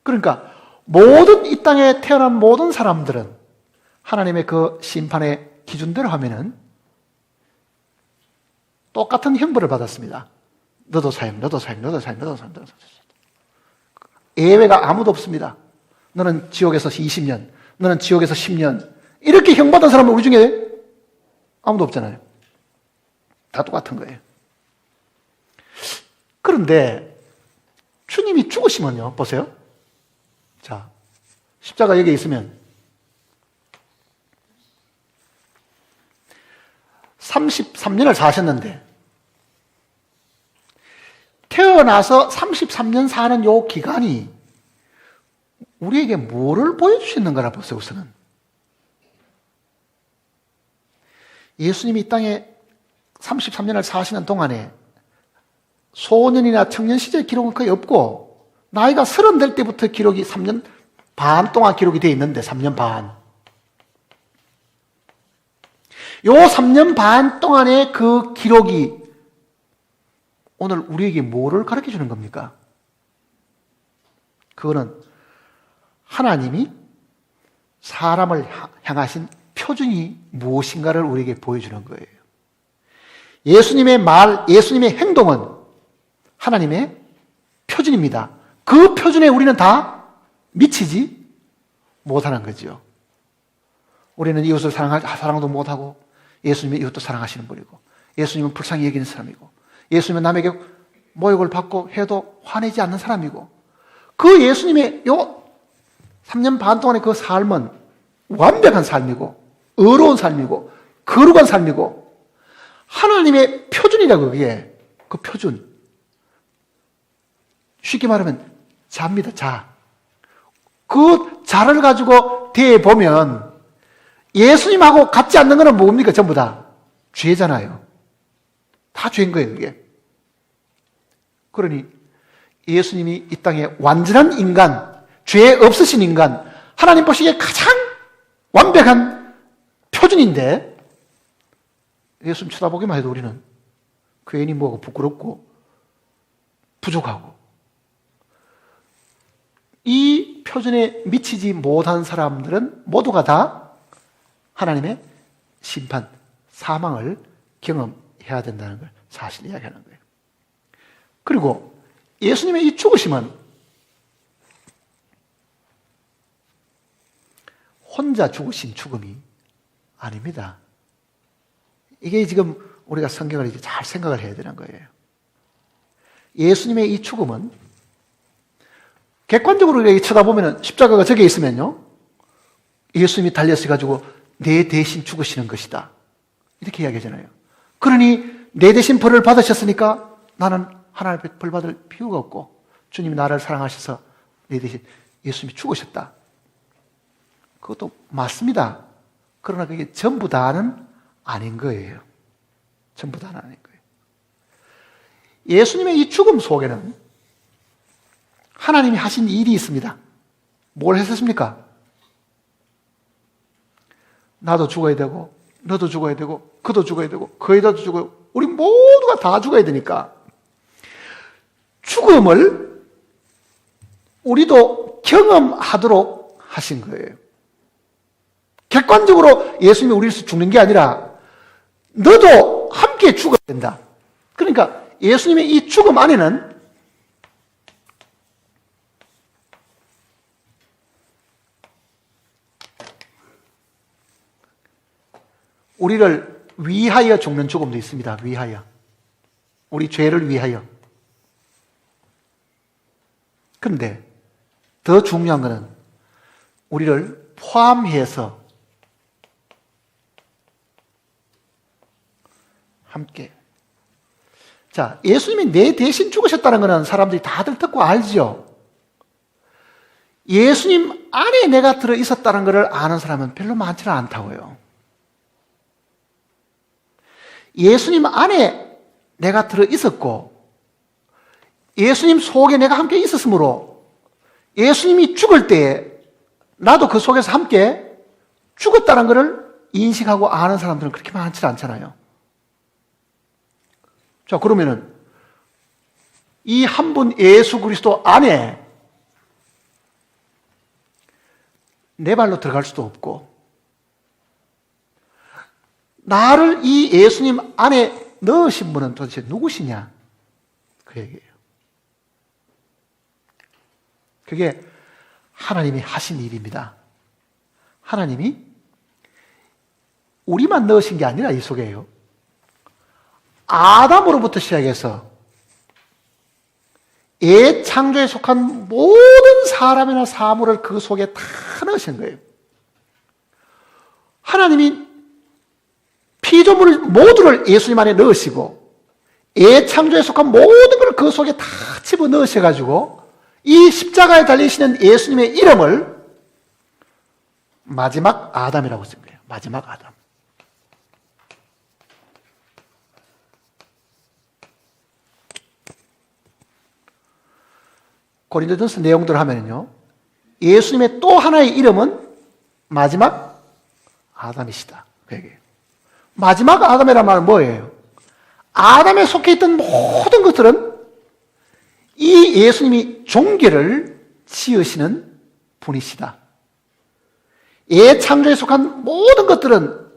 그러니까 모든 이 땅에 태어난 모든 사람들은 하나님의 그 심판의 기준대로 하면은 똑같은 형벌을 받았습니다. 너도 사형, 너도 사형, 너도 사형, 너도 사형, 너도 사형. 예외가 아무도 없습니다. 너는 지옥에서 20년, 너는 지옥에서 10년. 이렇게 형 받은 사람은 우리 중에 아무도 없잖아요. 다 똑같은 거예요. 그런데 주님이 죽으시면요, 보세요. 자, 십자가 여기 있으면 33년을 사셨는데 태어나서 33년 사는 요 기간이 우리에게 뭐를 보여주시는가라 보세요, 우선은. 예수님이 이 땅에 33년을 사시는 동안에 소년이나 청년 시절 기록은 거의 없고 나이가 30 될 때부터 기록이 3년 반 동안 기록이 되어 있는데 3년 반. 요 3년 반 동안의 그 기록이 오늘 우리에게 뭐를 가르쳐 주는 겁니까? 그거는 하나님이 사람을 향하신 표준이 무엇인가를 우리에게 보여주는 거예요. 예수님의 말, 예수님의 행동은 하나님의 표준입니다. 그 표준에 우리는 다 미치지 못하는 거죠. 우리는 이웃을 사랑도 못하고 예수님의 이웃도 사랑하시는 분이고 예수님은 불쌍히 여기는 사람이고 예수님은 남에게 모욕을 받고 해도 화내지 않는 사람이고 그 예수님의 요 3년 반 동안의 그 삶은 완벽한 삶이고 의로운 삶이고 거룩한 삶이고 하나님의 표준이라고 그게 그 표준. 쉽게 말하면 자입니다. 자. 그 자를 가지고 대해보면 예수님하고 같지 않는 거는 뭡니까? 전부 다 죄잖아요. 다 죄인 거예요, 그게. 그러니 예수님이 이 땅에 완전한 인간, 죄 없으신 인간, 하나님 보시기에 가장 완벽한 표준인데 예수님 쳐다보기만 해도 우리는 괜히 뭐가 부끄럽고 부족하고 이 표준에 미치지 못한 사람들은 모두가 다 하나님의 심판, 사망을 경험해야 된다는 걸 사실 이야기하는 거예요. 그리고 예수님의 이 죽으심은 혼자 죽으신 죽음이 아닙니다. 이게 지금 우리가 성경을 이제 잘 생각을 해야 되는 거예요. 예수님의 이 죽음은 객관적으로 우리가 쳐다보면 십자가가 저기 있으면요, 예수님이 달려서가지고 내 대신 죽으시는 것이다, 이렇게 이야기하잖아요. 그러니 내 대신 벌을 받으셨으니까 나는 하나님 앞에 벌 받을 필요가 없고, 주님이 나를 사랑하셔서 내 대신 예수님이 죽으셨다. 그것도 맞습니다. 그러나 그게 전부 다는 아닌 거예요. 전부 다는 아닌 거예요. 예수님의 이 죽음 속에는 하나님이 하신 일이 있습니다. 뭘 했었습니까? 나도 죽어야 되고, 너도 죽어야 되고, 그도 죽어야 되고, 그 애도 죽어야, 우리 모두가 다 죽어야 되니까 죽음을 우리도 경험하도록 하신 거예요. 객관적으로 예수님이 우리를 죽는 게 아니라 너도 함께 죽어야 된다. 그러니까 예수님의 이 죽음 안에는 우리를 위하여 죽는 죽음도 있습니다. 위하여. 우리 죄를 위하여. 그런데 더 중요한 것은 우리를 포함해서 함께. 자, 예수님이 내 대신 죽으셨다는 것은 사람들이 다들 듣고 알죠. 예수님 안에 내가 들어 있었다는 것을 아는 사람은 별로 많지는 않다고요. 예수님 안에 내가 들어 있었고 예수님 속에 내가 함께 있었으므로 예수님이 죽을 때에 나도 그 속에서 함께 죽었다는 것을 인식하고 아는 사람들은 그렇게 많지 않잖아요. 자, 그러면은 이 한 분 예수 그리스도 안에 내 발로 들어갈 수도 없고 나를 이 예수님 안에 넣으신 분은 도대체 누구시냐? 그 얘기예요. 그게 하나님이 하신 일입니다. 하나님이 우리만 넣으신 게 아니라 이 속에요. 아담으로부터 시작해서 창조에 속한 모든 사람이나 사물을 그 속에 다 넣으신 거예요. 하나님이 피조물 모두를 예수님 안에 넣으시고 창조에 속한 모든 걸 그 속에 다 집어넣으셔가지고 이 십자가에 달리시는 예수님의 이름을 마지막 아담이라고 쓴 거예요. 마지막 아담. 고린도전서 내용들을 하면요, 예수님의 또 하나의 이름은 마지막 아담이시다. 그 얘기예요. 마지막 아담이라는 말은 뭐예요? 아담에 속해 있던 모든 것들은 이 예수님이 종결을 지으시는 분이시다. 창조에 속한 모든 것들은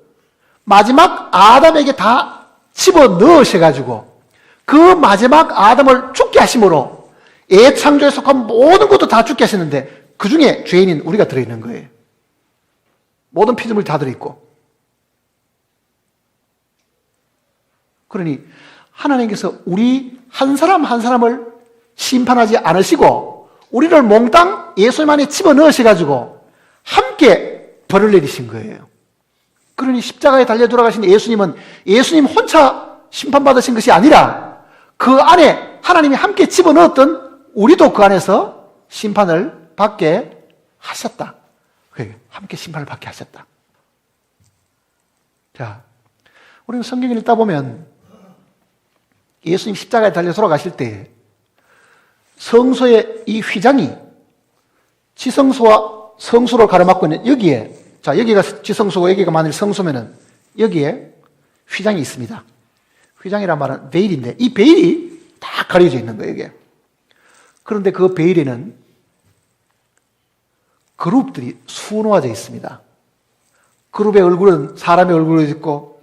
마지막 아담에게 다 집어넣으셔가지고 그 마지막 아담을 죽게 하심으로 창조에 속한 모든 것도 다 죽게 하셨는데 그 중에 죄인인 우리가 들어있는 거예요. 모든 피조물이 다 들어있고. 그러니 하나님께서 우리 한 사람 한 사람을 심판하지 않으시고 우리를 몽땅 예수님 안에 집어넣으셔가지고 함께 벌을 내리신 거예요. 그러니 십자가에 달려 돌아가신 예수님은 예수님 혼자 심판받으신 것이 아니라 그 안에 하나님이 함께 집어넣었던 우리도 그 안에서 심판을 받게 하셨다. 함께 심판을 받게 하셨다. 자, 우리가 성경을 읽다 보면 예수님 십자가에 달려 돌아가실 때 성소의 이 휘장이 지성소와 성소로 가로막고 있는 여기에, 자, 여기가 지성소고 여기가 만일 성소면은 여기에 휘장이 있습니다. 휘장이란 말은 베일인데 이 베일이 다 가려져 있는 거예요, 이게. 그런데 그 베일에는 그룹들이 수놓아져 있습니다. 그룹의 얼굴은 사람의 얼굴도 있고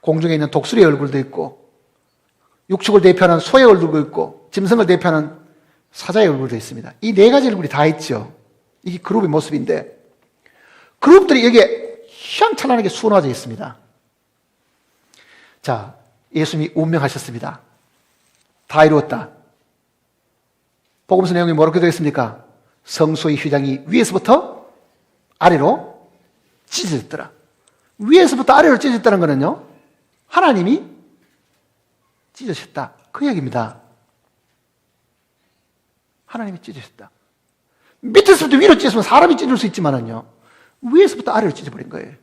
공중에 있는 독수리의 얼굴도 있고 육축을 대표하는 소의 얼굴도 있고 짐승을 대표하는 사자의 얼굴도 있습니다. 이 네 가지 얼굴이 다 있죠. 이게 그룹의 모습인데 그룹들이 여기에 휘황찬란하게 수놓아져 있습니다. 자, 예수님이 운명하셨습니다. 다 이루었다. 복음서 내용이 뭐라고 되어 있습니까? 성소의 휘장이 위에서부터 아래로 찢어졌더라. 위에서부터 아래로 찢어졌다는 것은요, 하나님이 찢으셨다. 그 얘기입니다. 하나님이 찢으셨다. 밑에서부터 위로 찢으면 사람이 찢을 수 있지만은요, 위에서부터 아래로 찢어버린 거예요.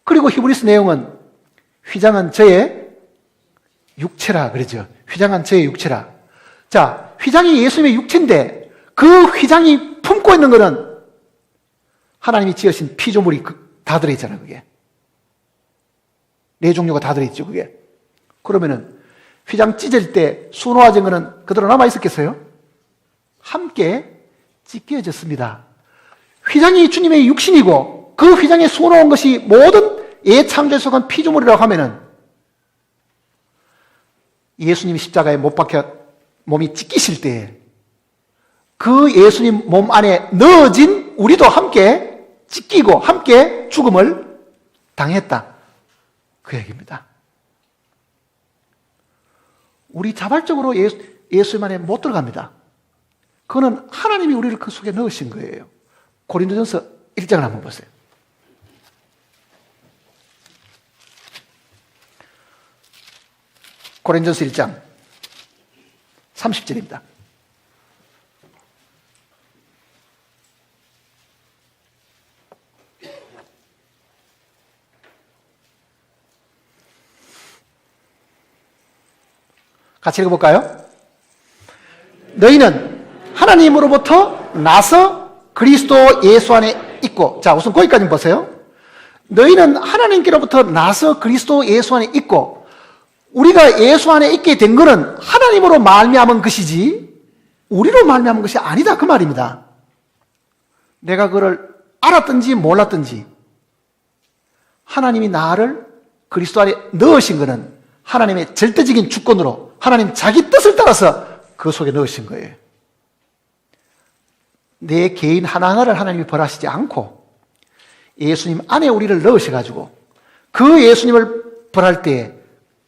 그리고 히브리서 내용은 휘장은 저의 육체라 그러죠. 휘장은 저의 육체라. 자, 휘장이 예수님의 육체인데 그 휘장이 품고 있는 것은 하나님이 지으신 피조물이 다 들어있잖아요, 그게. 네 종류가 다 들어있죠, 그게. 그러면은 휘장 찢어질 때 수놓아진 것은 그대로 남아있었겠어요? 함께 찢겨졌습니다. 휘장이 주님의 육신이고 그 휘장에 수놓은 것이 모든 예창조에 속한 피조물이라고 하면은 예수님이 십자가에 못 박혀 몸이 찢기실 때 그 예수님 몸 안에 넣어진 우리도 함께 찢기고 함께 죽음을 당했다. 그 얘기입니다. 우리 자발적으로 예수님 안에 못 들어갑니다. 그거는 하나님이 우리를 그 속에 넣으신 거예요. 고린도전서 1장을 한번 보세요. 고린도전서 1장 30절입니다. 같이 읽어볼까요? 너희는 하나님으로부터 나서 그리스도 예수 안에 있고, 자, 우선 거기까지 보세요. 너희는 하나님께로부터 나서 그리스도 예수 안에 있고, 우리가 예수 안에 있게 된 것은 하나님으로 말미암은 것이지 우리로 말미암은 것이 아니다, 그 말입니다. 내가 그걸 알았든지 몰랐든지 하나님이 나를 그리스도 안에 넣으신 것은 하나님의 절대적인 주권으로 하나님 자기 뜻을 따라서 그 속에 넣으신 거예요. 내 개인 하나하나를 하나님이 벌하시지 않고 예수님 안에 우리를 넣으셔가지고 그 예수님을 벌할 때에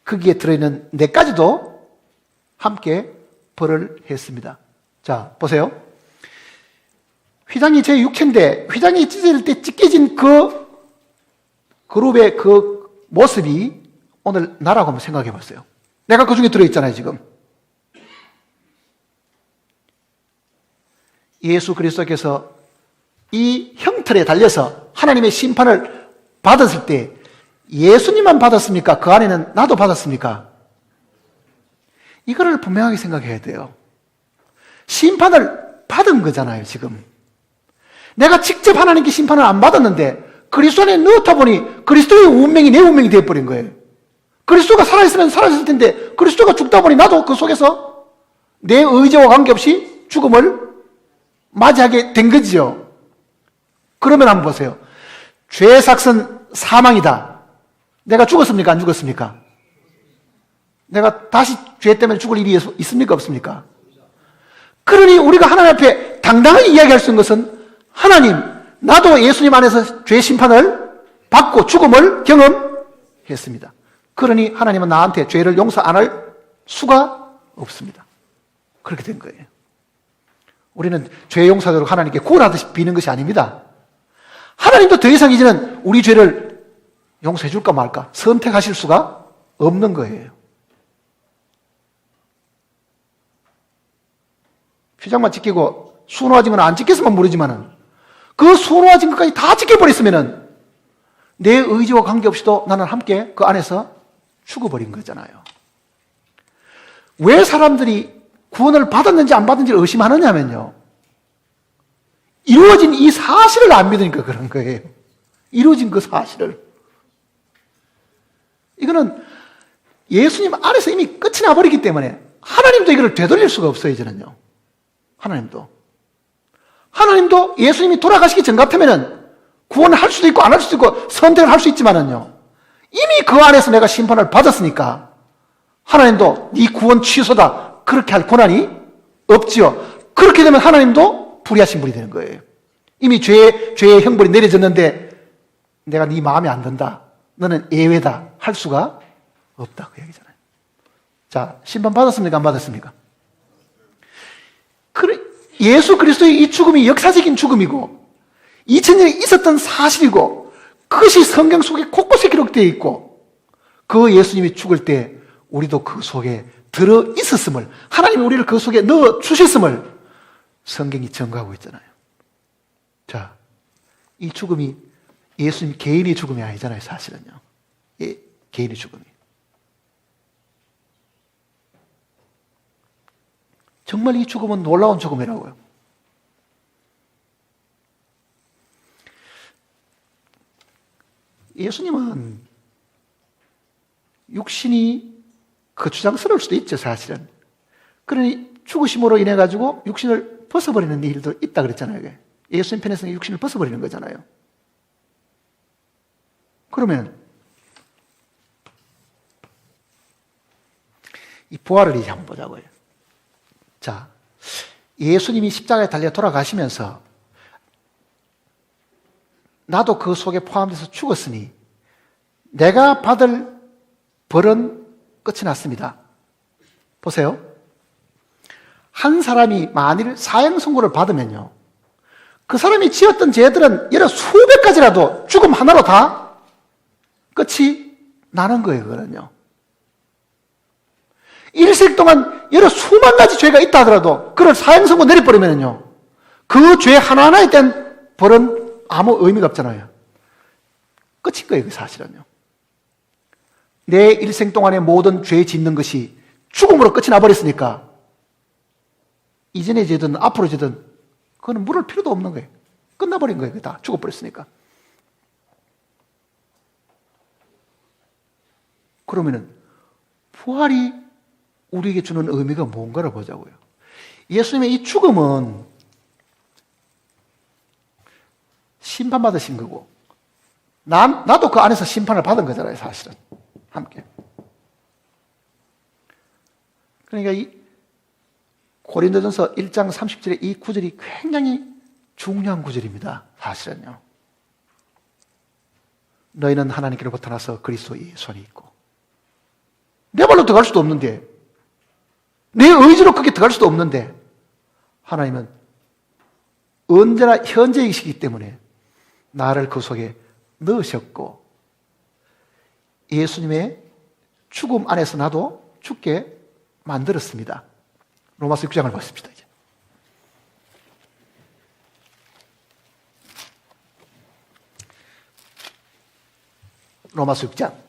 거기에 들어있는 내까지도 함께 벌을 했습니다. 자, 보세요. 휘장이 제 육체인데 휘장이 찢어질 때 찢겨진 그 그룹의 그 모습이 오늘 나라고 한번 생각해 봤어요. 내가 그 중에 들어있잖아요, 지금. 예수 그리스도께서 이 형틀에 달려서 하나님의 심판을 받았을 때 예수님만 받았습니까? 그 안에는 나도 받았습니까? 이거를 분명하게 생각해야 돼요. 심판을 받은 거잖아요, 지금. 내가 직접 하나님께 심판을 안 받았는데 그리스도 안에 넣었다 보니 그리스도의 운명이 내 운명이 되어버린 거예요. 그리스도가 살아있으면 살아있을 텐데 그리스도가 죽다 보니 나도 그 속에서 내 의지와 관계없이 죽음을 맞이하게 된 거지요. 그러면 한번 보세요. 죄의 삭은 사망이다. 내가 죽었습니까? 안 죽었습니까? 내가 다시 죄 때문에 죽을 일이 있습니까? 없습니까? 그러니 우리가 하나님 앞에 당당하게 이야기할 수 있는 것은 하나님, 나도 예수님 안에서 죄 심판을 받고 죽음을 경험했습니다. 그러니 하나님은 나한테 죄를 용서 안 할 수가 없습니다. 그렇게 된 거예요. 우리는 죄 용서하도록 하나님께 구원하듯이 비는 것이 아닙니다. 하나님도 더 이상 이제는 우리 죄를 용서해 줄까 말까 선택하실 수가 없는 거예요. 휘장만 찢기고 수놓아진 건 안 찢겼으면 모르지만은 그 수놓아진 것까지 다 찢겨버렸으면은 내 의지와 관계없이도 나는 함께 그 안에서 죽어버린 거잖아요. 왜 사람들이 구원을 받았는지 안 받았는지를 의심하느냐면요, 이루어진 이 사실을 안 믿으니까 그런 거예요. 이루어진 그 사실을. 이거는 예수님 안에서 이미 끝이 나버리기 때문에 하나님도 이걸 되돌릴 수가 없어요, 이제는요. 하나님도 예수님이 돌아가시기 전 같으면은 구원을 할 수도 있고 안 할 수도 있고 선택을 할 수 있지만은요, 이미 그 안에서 내가 심판을 받았으니까 하나님도 네 구원 취소다 그렇게 할 권한이 없지요. 그렇게 되면 하나님도 불의하신 분이 되는 거예요. 이미 죄의 형벌이 내려졌는데 내가 네 마음에 안 든다, 너는 예외다 할 수가 없다 그 얘기잖아요. 자, 심판 받았습니까? 안 받았습니까? 그래, 예수 그리스도의 이 죽음이 역사적인 죽음이고 2000년에 있었던 사실이고 그것이 성경 속에 곳곳에 기록되어 있고 그 예수님이 죽을 때 우리도 그 속에 들어 있었음을, 하나님이 우리를 그 속에 넣어 주셨음을 성경이 증거하고 있잖아요. 자, 이 죽음이 예수님 개인의 죽음이 아니잖아요, 사실은요. 예, 개인의 죽음이. 정말 이 죽음은 놀라운 죽음이라고요. 예수님은 육신이 거추장스러울 수도 있죠, 사실은. 그러니 죽으심으로 인해 가지고 육신을 벗어버리는 일도 있다 그랬잖아요. 예수님 편에서는 육신을 벗어버리는 거잖아요. 그러면 이 부활을 이제 한번 보자고요. 자, 예수님이 십자가에 달려 돌아가시면서 나도 그 속에 포함돼서 죽었으니 내가 받을 벌은 끝이 났습니다. 보세요. 한 사람이 만일 사형 선고를 받으면요, 그 사람이 지었던 죄들은 여러 수백 가지라도 죽음 하나로 다 끝이 나는 거예요, 그거는요. 일생 동안 여러 수만 가지 죄가 있다 하더라도 그걸 사형 선고 내려버리면요, 그 죄 하나하나에 대한 벌은 아무 의미가 없잖아요. 끝인 거예요, 그 사실은요. 내 일생 동안의 모든 죄 짓는 것이 죽음으로 끝이 나버렸으니까 이전의 죄든 앞으로 죄든 그거는 물을 필요도 없는 거예요. 끝나버린 거예요. 다 죽어버렸으니까. 그러면은 부활이 우리에게 주는 의미가 뭔가를 보자고요. 예수님의 이 죽음은 심판받으신 거고 나도 그 안에서 심판을 받은 거잖아요, 사실은. 함께. 그러니까 이 고린도전서 1장 30절의 이 구절이 굉장히 중요한 구절입니다, 사실은요. 너희는 하나님께로부터 나서 그리스도의 손이 있고 내 발로 들어갈 수도 없는데, 내 의지로 거기에 들어갈 수도 없는데 하나님은 언제나 현재이시기 때문에 나를 그 속에 넣으셨고 예수님의 죽음 안에서 나도 죽게 만들었습니다. 로마서 6장을 보십시다. 이제. 로마서 6장.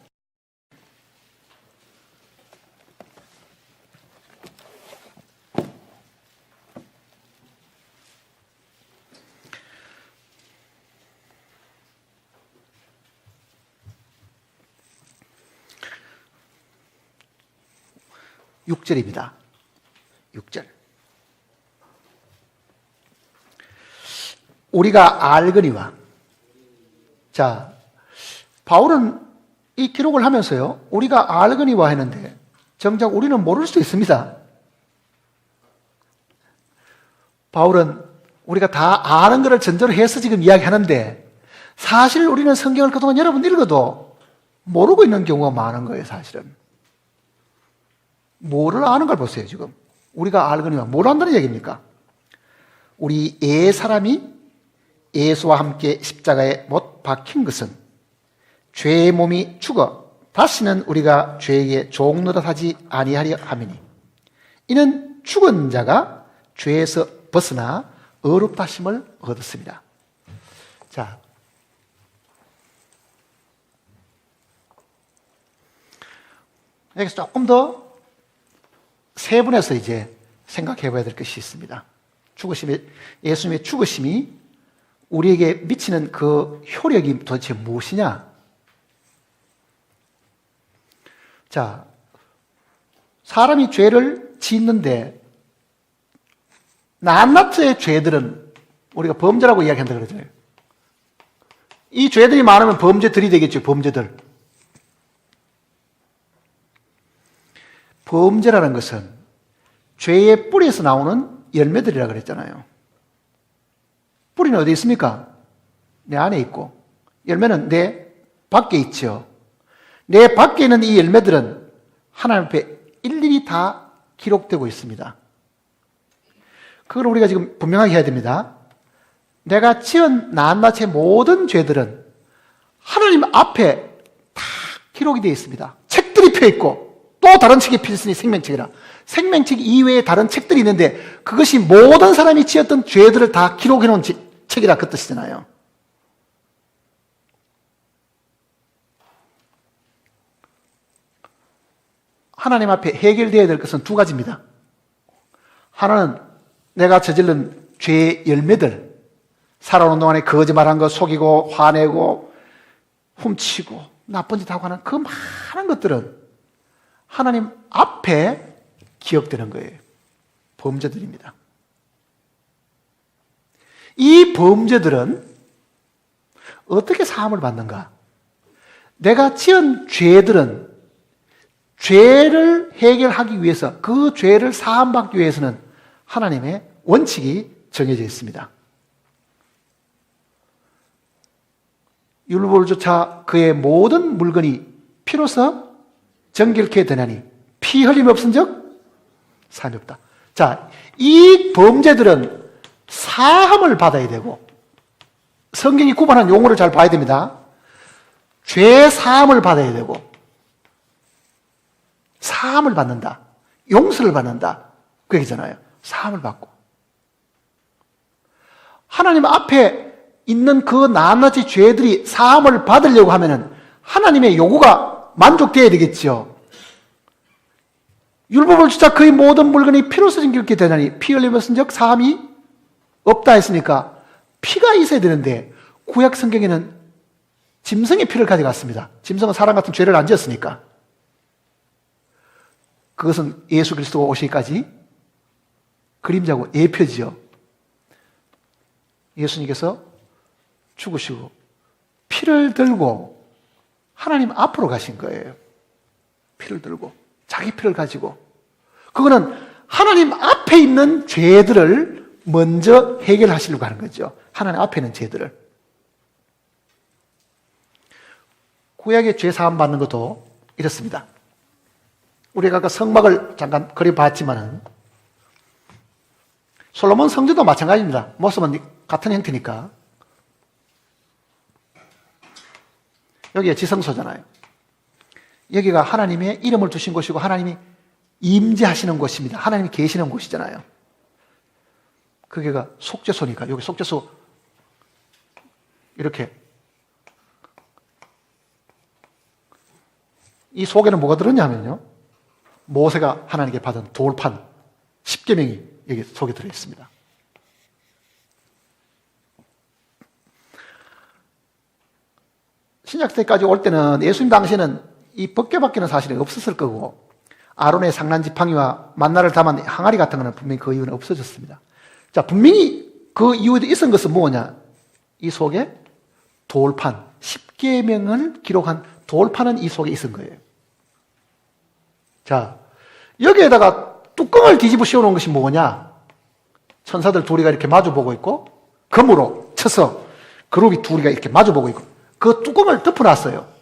육절입니다 6절. 우리가 알거니와. 자, 바울은 이 기록을 하면서요, 우리가 알거니와 했는데 정작 우리는 모를 수도 있습니다. 바울은 우리가 다 아는 것을 전제로 해서 지금 이야기하는데 사실 우리는 성경을 그동안 여러분 읽어도 모르고 있는 경우가 많은 거예요, 사실은. 뭐를 아는 걸 보세요, 지금. 우리가 알거니와 뭘 안다는 얘기입니까? 우리 사람이 예수와 함께 십자가에 못 박힌 것은 죄의 몸이 죽어 다시는 우리가 죄에게 종 노릇하지 아니하려 함이니 이는 죽은 자가 죄에서 벗어나 의롭다심을 얻었습니다. 자, 여기서 조금 더 세분해서 이제 생각해 봐야 될 것이 있습니다. 예수님의 죽으심이 우리에게 미치는 그 효력이 도대체 무엇이냐? 자, 사람이 죄를 짓는데 낱낱의 죄들은 우리가 범죄라고 이야기한다 그러잖아요. 이 죄들이 많으면 범죄들이 되겠죠, 범죄들. 범죄라는 것은 죄의 뿌리에서 나오는 열매들이라 그랬잖아요. 뿌리는 어디 있습니까? 내 안에 있고 열매는 내 밖에 있죠. 내 밖에 있는 이 열매들은 하나님 앞에 일일이 다 기록되고 있습니다. 그걸 우리가 지금 분명하게 해야 됩니다. 내가 지은 낱낱의 모든 죄들은 하나님 앞에 다 기록이 되어 있습니다. 책들이 펴 있고 또 다른 책이 펴 있으니 생명책이라. 생명책 이외에 다른 책들이 있는데 그것이 모든 사람이 지었던 죄들을 다 기록해 놓은 책이라 그 뜻이잖아요. 하나님 앞에 해결되어야 될 것은 두 가지입니다. 하나는 내가 저지른 죄의 열매들, 살아오는 동안에 거짓말한 거, 속이고 화내고 훔치고 나쁜 짓 하고 하는 그 많은 것들은 하나님 앞에 기억되는 거예요. 범죄들입니다. 이 범죄들은 어떻게 사함을 받는가? 내가 지은 죄들은 죄를 해결하기 위해서, 그 죄를 사함받기 위해서는 하나님의 원칙이 정해져 있습니다. 율법을 조차 그의 모든 물건이 피로서 정결케 되나니 피 흘림 없은 적 삶이 없다. 자, 이 범죄들은 사함을 받아야 되고, 성경이 구분한 용어를 잘 봐야 됩니다. 죄 사함을 받아야 되고, 사함을 받는다, 용서를 받는다, 그 얘기잖아요. 사함을 받고 하나님 앞에 있는 그 낱낱이 죄들이 사함을 받으려고 하면은 하나님의 요구가 만족되어야 되겠죠. 율법을 주자 그의 모든 물건이 피로서 정결케 되나니 피 흘림없은 적 사함이 없다 했으니까 피가 있어야 되는데 구약 성경에는 짐승의 피를 가져갔습니다. 짐승은 사람 같은 죄를 안 지었으니까. 그것은 예수 그리스도가 오시기까지 그림자고 예표지요. 예수님께서 죽으시고 피를 들고 하나님 앞으로 가신 거예요. 피를 들고 자기 피를 가지고, 그거는 하나님 앞에 있는 죄들을 먼저 해결하시려고 하는 거죠. 하나님 앞에 있는 죄들을. 구약의 죄 사함 받는 것도 이렇습니다. 우리가 아까 성막을 잠깐 그려봤지만은 솔로몬 성전도 마찬가지입니다. 모습은 같은 형태니까. 여기가 지성소잖아요. 여기가 하나님의 이름을 두신 곳이고 하나님이 임재하시는 곳입니다. 하나님이 계시는 곳이잖아요. 그게가 속죄소니까 여기 속죄소 이렇게 이 속에는 뭐가 들었냐면요, 모세가 하나님께 받은 돌판 10계명이 여기 속에 들어있습니다. 신약 때까지 올 때는 예수님 당시에는 이 법궤밖에는 사실은 없었을 거고, 아론의 상란 지팡이와 만나를 담은 항아리 같은 거는 분명히 그 이후는 없어졌습니다. 자, 분명히 그 이후에 있었던 것은 뭐냐? 이 속에 돌판, 10계명을 기록한 돌판은 이 속에 있은 거예요. 자, 여기에다가 뚜껑을 뒤집어 씌워놓은 것이 뭐냐? 천사들 둘이가 이렇게 마주보고 있고, 검으로 쳐서 그룹이 둘이가 이렇게 마주보고 있고, 그 뚜껑을 덮어놨어요.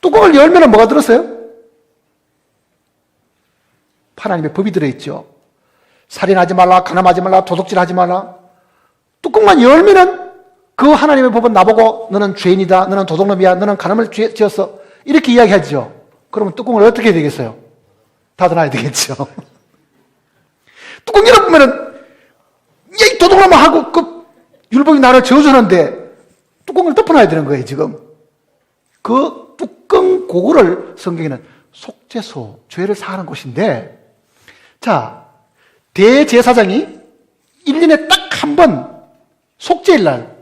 뚜껑을 열면 뭐가 들었어요? 하나님의 법이 들어있죠. 살인하지 말라, 간음하지 말라, 도둑질하지 말라. 뚜껑만 열면은 그 하나님의 법은 나보고 너는 죄인이다, 너는 도둑놈이야, 너는 간음을 지었어, 이렇게 이야기하죠. 그러면 뚜껑을 어떻게 해야 되겠어요? 닫아놔야 되겠죠. 뚜껑 열어보면은 야, 이 도둑놈아 하고 그 율법이 나를 저주하는데 뚜껑을 덮어놔야 되는 거예요, 지금. 그 뚜껑 고구를 성경에는 속죄소, 죄를 사하는 곳인데, 자, 대제사장이 1년에 딱 한 번 속죄일 날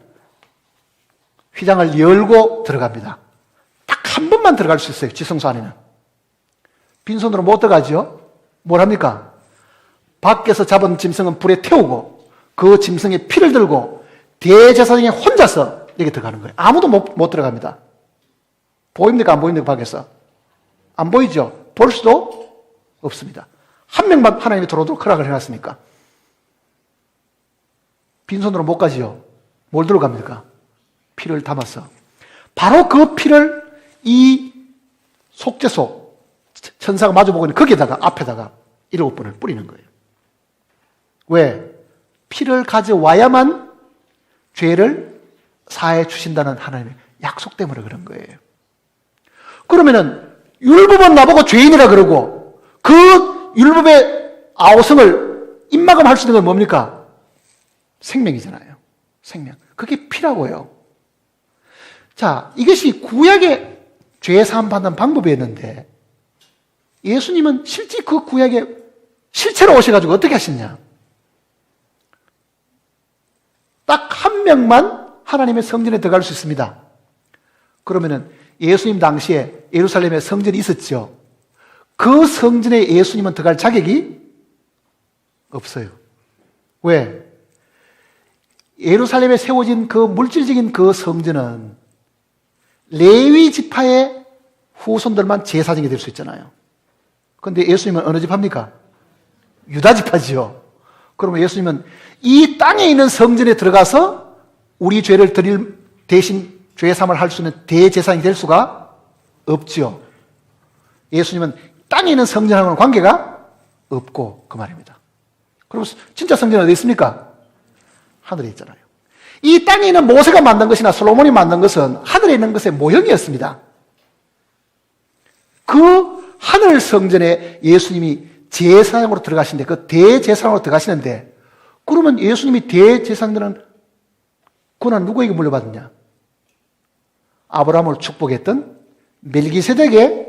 휘장을 열고 들어갑니다. 딱 한 번만 들어갈 수 있어요, 지성소 안에는. 빈손으로 못 들어가죠? 뭘 합니까? 밖에서 잡은 짐승은 불에 태우고 그 짐승의 피를 들고 대제사장이 혼자서 여기 들어가는 거예요. 아무도 못 들어갑니다. 보입니까? 안 보입니까? 밖에서? 안 보이죠? 볼 수도 없습니다. 한 명만 하나님이 들어오도록 허락을 해놨으니까. 빈손으로 못 가지요? 뭘 들어갑니까? 피를 담아서. 바로 그 피를 이 속죄소, 천사가 마주보고 있는 거기에다가 앞에다가 7번을 뿌리는 거예요. 왜? 피를 가져와야만 죄를 사해 주신다는 하나님의 약속 때문에 그런 거예요. 그러면은 율법은 나보고 죄인이라 그러고 그 율법의 아우성을 입막음할 수 있는 건 뭡니까? 생명이잖아요. 생명. 그게 피라고요. 자, 이것이 구약의 죄 사함 받는 방법이었는데 예수님은 실제 그 구약에 실체로 오셔가지고 어떻게 하셨냐? 딱 한 명만 하나님의 성전에 들어갈 수 있습니다. 그러면은 예수님 당시에 예루살렘에 성전이 있었죠. 그 성전에 예수님은 들어갈 자격이 없어요. 왜? 예루살렘에 세워진 그 물질적인 그 성전은 레위 지파의 후손들만 제사장이 될 수 있잖아요. 그런데 예수님은 어느 지파입니까? 유다 지파지요. 그러면 예수님은 이 땅에 있는 성전에 들어가서 우리 죄를 드릴 대신 죄사함을 할 수 있는 대제사장이 될 수가 없지요. 예수님은 땅에 있는 성전하고는 관계가 없고 그 말입니다. 그리고 진짜 성전은 어디 있습니까? 하늘에 있잖아요. 이 땅에 있는 모세가 만든 것이나 솔로몬이 만든 것은 하늘에 있는 것의 모형이었습니다. 그 하늘 성전에 예수님이 제사장으로 들어가시는데 그 대제사장으로 들어가시는데 그러면 예수님이 대제사장들은 그는 누구에게 물려받았냐? 아브라함을 축복했던 멜기세덱의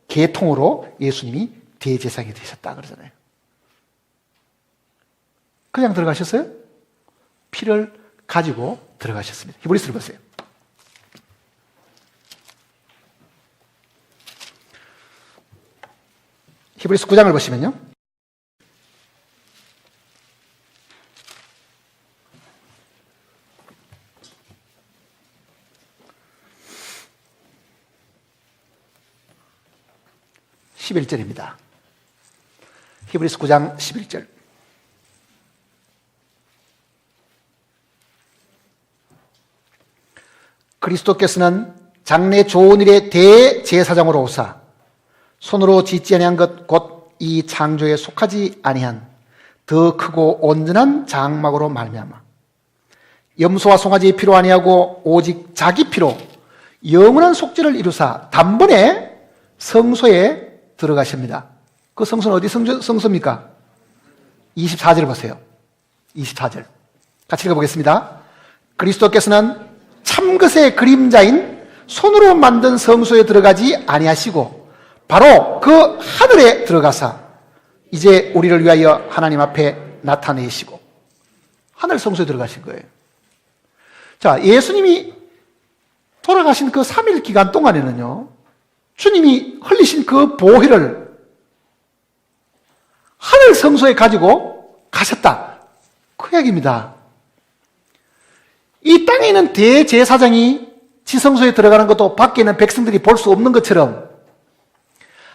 계통으로 예수님이 대제사장이 되셨다 그러잖아요. 그냥 들어가셨어요? 피를 가지고 들어가셨습니다. 히브리서를 보세요. 히브리서 9장을 보시면요. (11절입니다) 히브리서 9장 11절. 그리스도께서는 장래 좋은 일의 대제사장으로 오사 손으로 짓지 아니한 것 곧 이 창조에 속하지 아니한 더 크고 온전한 장막으로 말미암아 염소와 송아지의 피로 아니하고 오직 자기 피로 영원한 속죄를 이루사 단번에 성소에 들어가십니다. 그 성소는 어디 성소입니까? 24절 보세요. 24절 같이 읽어보겠습니다. 그리스도께서는 참것의 그림자인 손으로 만든 성소에 들어가지 아니하시고 바로 그 하늘에 들어가사 이제 우리를 위하여 하나님 앞에 나타내시고 하늘 성소에 들어가신 거예요. 자, 예수님이 돌아가신 그 3일 기간 동안에는요, 주님이 흘리신 그 보혈을 하늘 성소에 가지고 가셨다. 그 이야기입니다. 이 땅에 있는 대제사장이 지성소에 들어가는 것도 밖에 있는 백성들이 볼 수 없는 것처럼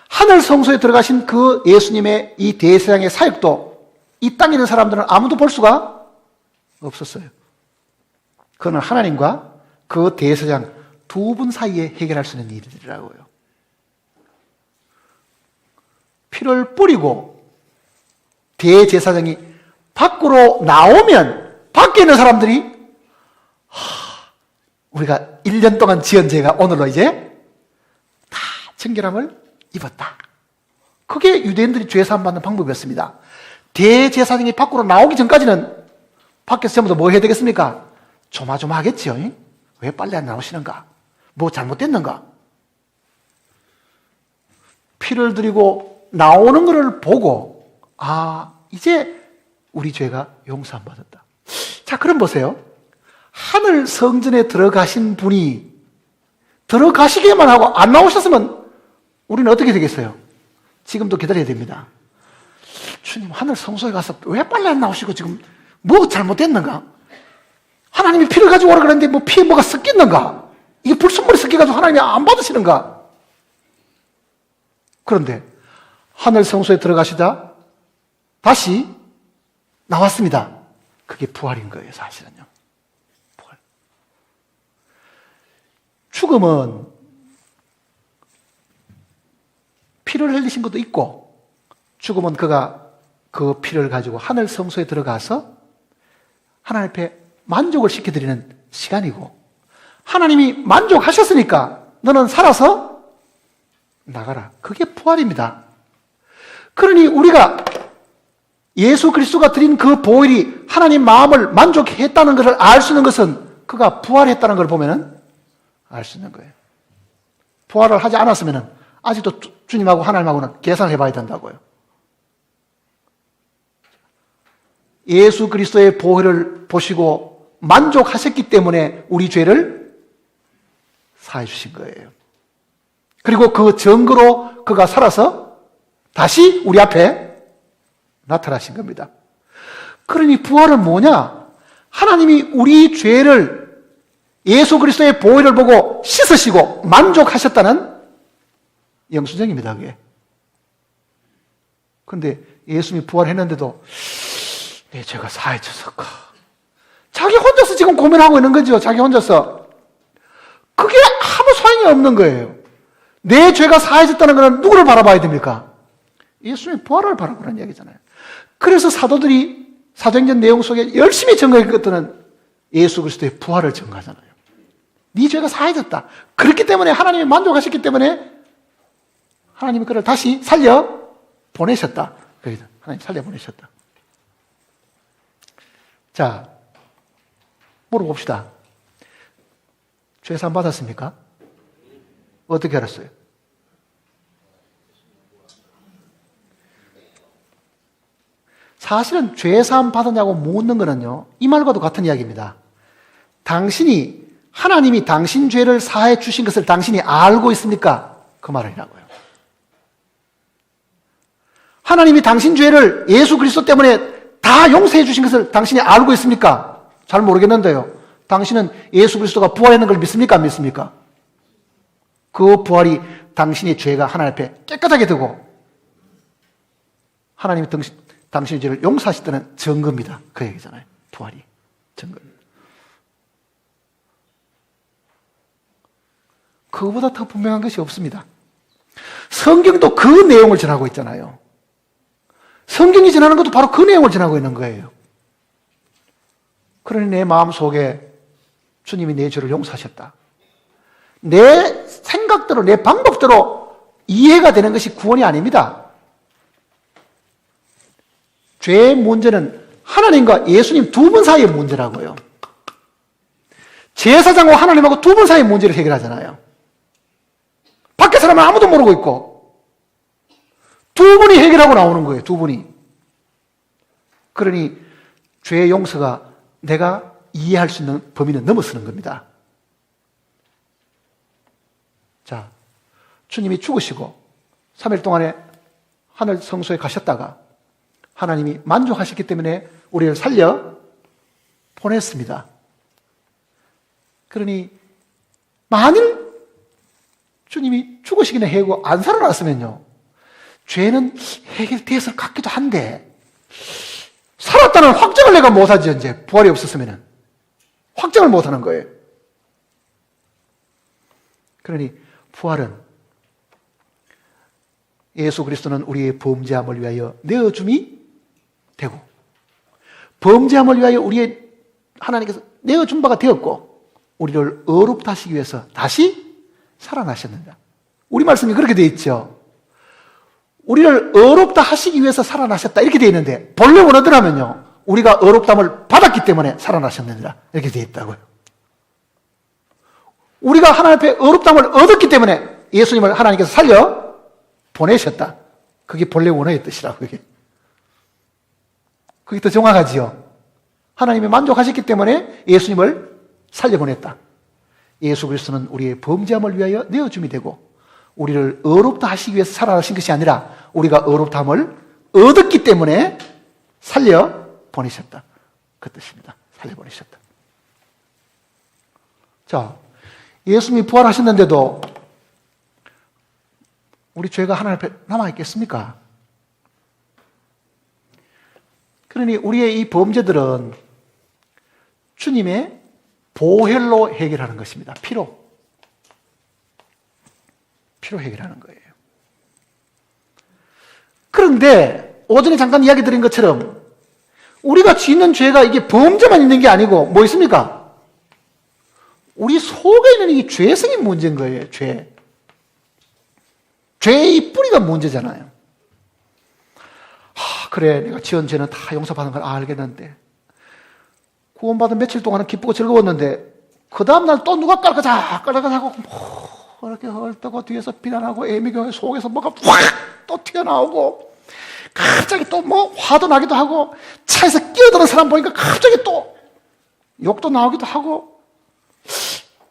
하늘 성소에 들어가신 그 예수님의 이 대제사장의 사역도 이 땅에 있는 사람들은 아무도 볼 수가 없었어요. 그는 하나님과 그 대제사장 두 분 사이에 해결할 수 있는 일이라고요. 피를 뿌리고 대제사장이 밖으로 나오면 밖에 있는 사람들이 우리가 1년 동안 지은 죄가 오늘로 이제 다 정결함을 입었다. 그게 유대인들이 죄사함 받는 방법이었습니다. 대제사장이 밖으로 나오기 전까지는 밖에서 전부 다 뭐 해야 되겠습니까? 조마조마하겠지요. 왜 빨리 안 나오시는가? 뭐 잘못됐는가? 피를 드리고 나오는 것을 보고 이제 우리 죄가 용서함 받았다. 자, 그럼 보세요. 하늘 성전에 들어가신 분이 들어가시기만 하고 안 나오셨으면 우리는 어떻게 되겠어요? 지금도 기다려야 됩니다. 주님, 하늘 성소에 가서 왜 빨리 안 나오시고 지금 뭐 잘못됐는가? 하나님이 피를 가지고 오라 그랬는데 뭐 피에 뭐가 섞였는가? 이게 불순물이 섞여가지고 하나님이 안 받으시는가? 그런데 하늘 성소에 들어가시다 다시 나왔습니다. 그게 부활인 거예요, 사실은요. 부활. 죽음은 피를 흘리신 것도 있고, 죽으면 그가 그 피를 가지고 하늘 성소에 들어가서 하나님 앞에 만족을 시켜드리는 시간이고, 하나님이 만족하셨으니까 너는 살아서 나가라. 그게 부활입니다. 그러니 우리가 예수 그리스도가 드린 그 보혈이 하나님 마음을 만족했다는 것을 알 수 있는 것은 그가 부활했다는 걸 보면 알 수 있는 거예요. 부활을 하지 않았으면 아직도 주님하고 하나님하고는 계산을 해봐야 된다고요. 예수 그리스도의 보혈을 보시고 만족하셨기 때문에 우리 죄를 사해 주신 거예요. 그리고 그 증거로 그가 살아서 다시 우리 앞에 나타나신 겁니다. 그러니 부활은 뭐냐? 하나님이 우리 죄를 예수 그리스도의 보혈을 보고 씻으시고 만족하셨다는 영수증입니다, 그게. 그런데 예수님이 부활했는데도 내 죄가 사해졌을까? 자기 혼자서 지금 고민하고 있는 거죠. 자기 혼자서. 그게 아무 소용이 없는 거예요. 내 죄가 사해졌다는 것은 누구를 바라봐야 됩니까? 예수님의 부활을 바라보라는 이야기잖아요. 그래서 사도들이 사도행전 내용 속에 열심히 증거한 것들은 예수 그리스도의 부활을 증거하잖아요. 네 죄가 사해졌다. 그렇기 때문에 하나님이 만족하셨기 때문에 하나님이 그를 다시 살려 보내셨다. 하나님 살려 보내셨다. 자, 물어봅시다. 죄 사함 받았습니까? 어떻게 알았어요? 사실은 죄 사함 받았냐고 묻는 거는요, 이 말과도 같은 이야기입니다. 당신이 하나님이 당신 죄를 사해 주신 것을 당신이 알고 있습니까? 그 말이라고요. 하나님이 당신 죄를 예수 그리스도 때문에 다 용서해 주신 것을 당신이 알고 있습니까? 잘 모르겠는데요. 당신은 예수 그리스도가 부활했는 걸 믿습니까? 안 믿습니까? 그 부활이 당신의 죄가 하나님 앞에 깨끗하게 되고 하나님이 당신의 죄를 용서하셨다는 증거입니다. 그 얘기잖아요. 부활이 증거입니다. 그거보다 더 분명한 것이 없습니다. 성경도 그 내용을 전하고 있잖아요. 성경이 전하는 것도 바로 그 내용을 전하고 있는 거예요. 그러니 내 마음속에 주님이 내 죄를 용서하셨다. 내 생각대로 내 방법대로 이해가 되는 것이 구원이 아닙니다. 죄의 문제는 하나님과 예수님 두 분 사이의 문제라고요. 제사장과 하나님하고 두 분 사이의 문제를 해결하잖아요. 밖에 사람은 아무도 모르고 있고 두 분이 해결하고 나오는 거예요. 두 분이. 그러니 죄의 용서가 내가 이해할 수 있는 범위는 넘어서는 겁니다. 자, 주님이 죽으시고 3일 동안에 하늘 성소에 가셨다가 하나님이 만족하셨기 때문에 우리를 살려 보냈습니다. 그러니 만일 주님이 죽으시기는 해고 안 살아났으면요, 죄는 해결되었을 것 같기도 한데 살았다는 확정을 내가 못하지. 이제 부활이 없었으면 확정을 못하는 거예요. 그러니 부활은 예수 그리스도는 우리의 범죄함을 위하여 내어줌이 되고 범죄함을 위하여 우리의 하나님께서 내어준 바가 되었고 우리를 의롭다 하시기 위해서 다시 살아나셨느냐. 우리 말씀이 그렇게 되어 있죠. 우리를 의롭다 하시기 위해서 살아나셨다 이렇게 되어 있는데 본래 원어더라면요, 우리가 의롭담을 받았기 때문에 살아나셨느니라 이렇게 되어 있다고요. 우리가 하나님 앞에 의롭담을 얻었기 때문에 예수님을 하나님께서 살려 보내셨다. 그게 본래 원어의 뜻이라고. 그게 더 정확하지요. 하나님이 만족하셨기 때문에 예수님을 살려보냈다. 예수 그리스도는 우리의 범죄함을 위하여 내어줌이 되고 우리를 의롭다 하시기 위해서 살아나신 것이 아니라 우리가 의롭다함을 얻었기 때문에 살려보내셨다. 그 뜻입니다. 살려보내셨다. 자, 예수님이 부활하셨는데도 우리 죄가 하나님 앞에 남아있겠습니까? 그러니 우리의 이 범죄들은 주님의 보혈로 해결하는 것입니다. 피로 해결하는 거예요. 그런데 오전에 잠깐 이야기 드린 것처럼 우리가 짓는 죄가 이게 범죄만 있는 게 아니고 뭐 있습니까? 우리 속에 있는 이 죄성이 문제인 거예요. 죄의 뿌리가 문제잖아요. 그래, 내가 지은 죄는 다 용서받은 걸 알겠는데 구원받은 며칠 동안은 기쁘고 즐거웠는데 그 다음날 또 누가 깔깔하고 뭐 이렇게 헐떡고 뒤에서 비난하고 애미경에 속에서 뭐가 확 또 튀어나오고 갑자기 또 뭐 화도 나기도 하고 차에서 끼어드는 사람 보니까 갑자기 또 욕도 나오기도 하고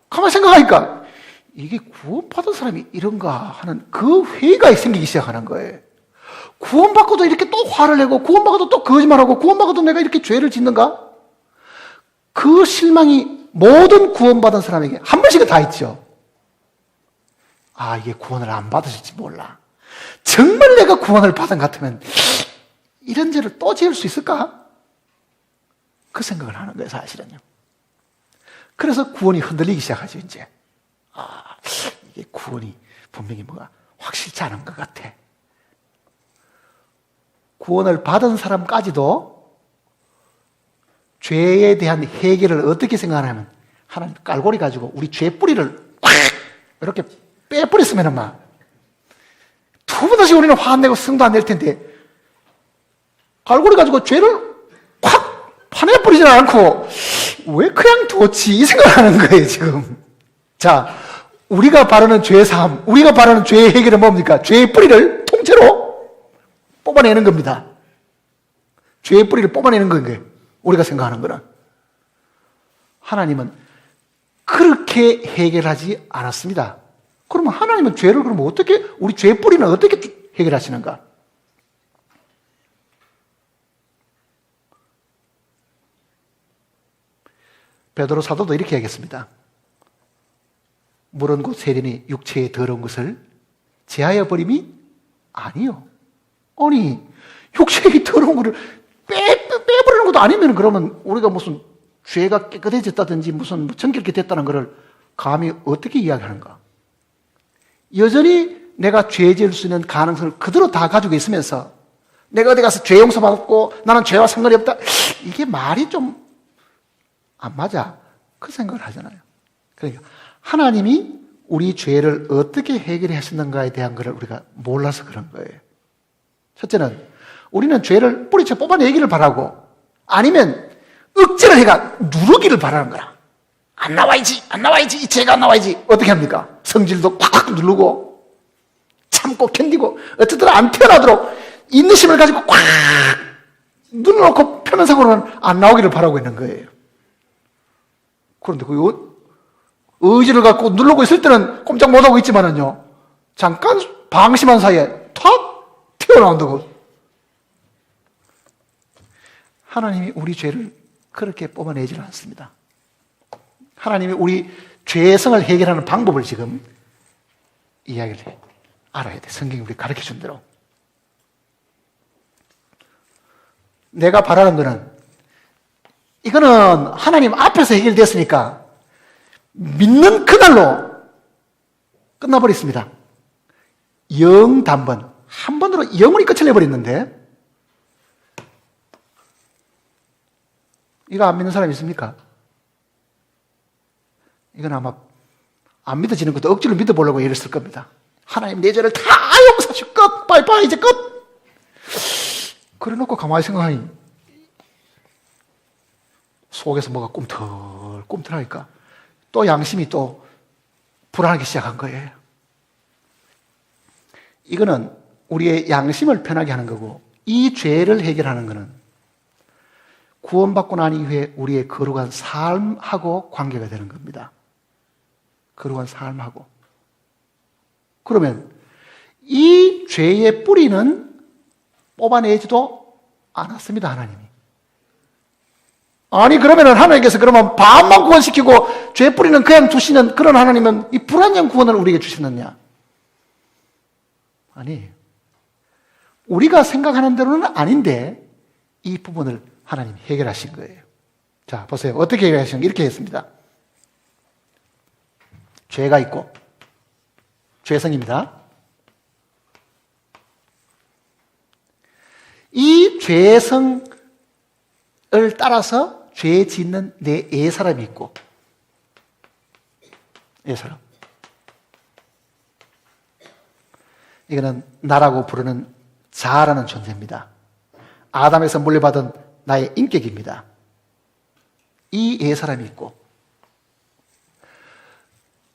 가만히 생각하니까 이게 구원받은 사람이 이런가 하는 그 회의가 생기기 시작하는 거예요. 구원받고도 이렇게 또 화를 내고 구원받고도 또 거짓말하고 구원받고도 내가 이렇게 죄를 짓는가? 그 실망이 모든 구원받은 사람에게 한 번씩은 다 있죠. 이게 구원을 안 받으실지 몰라. 정말 내가 구원을 받은 것 같으면 이런 죄를 또 지을 수 있을까? 그 생각을 하는 거예요, 사실은요. 그래서 구원이 흔들리기 시작하죠, 이제. 이게 구원이 분명히 뭐가 확실치 않은 것 같아. 구원을 받은 사람까지도 죄에 대한 해결을 어떻게 생각하냐면 하나님 깔고리 가지고 우리 죄 뿌리를 꽉 이렇게 빼버렸으면 막 두 번 다시 우리는 화 안 내고 성도 안 낼 텐데 깔고리 가지고 죄를 콱 파내버리지 않고 왜 그냥 뒀지? 이 생각을 하는 거예요, 지금. 자, 우리가 바라는 죄사함, 우리가 바라는 죄의 해결은 뭡니까? 죄의 뿌리를 통째로 뽑아내는 겁니다. 죄의 뿌리를 뽑아내는 거예요. 우리가 생각하는 거는. 하나님은 그렇게 해결하지 않았습니다. 그러면 하나님은 죄를 그러면 어떻게, 우리 죄의 뿌리는 어떻게 해결하시는가? 베드로 사도도 이렇게 얘기했습니다. 물은 곧 세리니 육체의 더러운 것을 제하여 버림이 아니요. 아니, 육체의 더러운 것을 빼버리는 것도 아니면 그러면 우리가 무슨 죄가 깨끗해졌다든지 무슨 정결케 됐다는 것을 감히 어떻게 이야기하는가? 여전히 내가 죄 지을 수 있는 가능성을 그대로 다 가지고 있으면서 내가 어디 가서 죄 용서받았고 나는 죄와 상관이 없다. 이게 말이 좀 안 맞아. 그 생각을 하잖아요. 그러니까 하나님이 우리 죄를 어떻게 해결해 하셨는가에 대한 것을 우리가 몰라서 그런 거예요. 첫째는 우리는 죄를 뿌리채 뽑아내기를 바라고 아니면 억지를 해가 누르기를 바라는 거야. 안 나와야지, 이 죄가 안 나와야지. 어떻게 합니까? 성질도 꽉 누르고 참고 견디고 어쨌든 안 튀어나오도록 인내심을 가지고 꽉 눌러놓고 표면상으로는 안 나오기를 바라고 있는 거예요. 그런데 그 의지를 갖고 누르고 있을 때는 꼼짝 못하고 있지만은요, 잠깐 방심한 사이에 탁 튀어나온다고. 하나님이 우리 죄를 그렇게 뽑아내지는 않습니다. 하나님이 우리 죄성을 해결하는 방법을 지금 이야기를 해. 알아야 돼. 성경이 우리 가르쳐 준 대로. 내가 바라는 거는 이거는 하나님 앞에서 해결됐으니까 믿는 그날로 끝나버렸습니다. 영단번. 한 번으로 영원히 끝을 내버렸는데 이거 안 믿는 사람 있습니까? 이건 아마 안 믿어지는 것도 억지로 믿어보려고 이랬을 겁니다. 하나님 내 죄를 다 용서하시고 끝! 빠이빠이 이제 끝! 그래 놓고 가만히 생각하니 속에서 뭐가 꿈틀꿈틀하니까 또 양심이 또 불안하기 시작한 거예요. 이거는 우리의 양심을 편하게 하는 거고 이 죄를 해결하는 거는 구원받고 난 이후에 우리의 거룩한 삶하고 관계가 되는 겁니다. 거룩한 삶하고. 그러면 이 죄의 뿌리는 뽑아내지도 않았습니다, 하나님이. 아니, 그러면은 하나님께서 그러면 반만 구원시키고 죄 뿌리는 그냥 두시는 그런 하나님은 이 불완전 구원을 우리에게 주시느냐? 아니, 우리가 생각하는 대로는 아닌데 이 부분을 하나님이 해결하신 거예요. 자, 보세요. 어떻게 해결하시는가? 이렇게 했습니다. 죄가 있고, 죄성입니다. 이 죄성을 따라서 죄 짓는 내 애사람이 있고, 애사람. 이거는 나라고 부르는 자아라는 존재입니다. 아담에서 물려받은 나의 인격입니다. 이 애사람이 있고,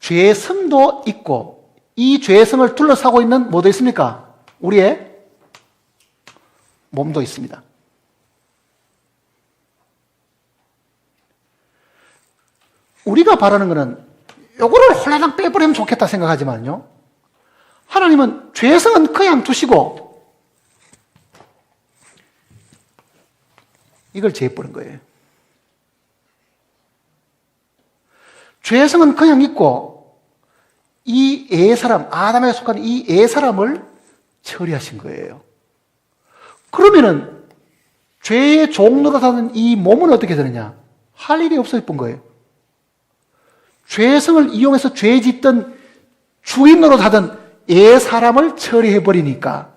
죄성도 있고, 이 죄성을 둘러싸고 있는 뭐도 있습니까? 우리의 몸도 있습니다. 우리가 바라는 것은 요거를 홀라당 빼버리면 좋겠다 생각하지만요, 하나님은 죄성은 그냥 두시고 이걸 제해버린 거예요. 죄성은 그냥 있고 이 애사람, 아담에 속한 이 애사람을 처리하신 거예요. 그러면은 죄의 종로로 사는 이 몸은 어떻게 되느냐? 할 일이 없어질 뿐 거예요. 죄성을 이용해서 죄 짓던 주인으로 사던 애사람을 처리해버리니까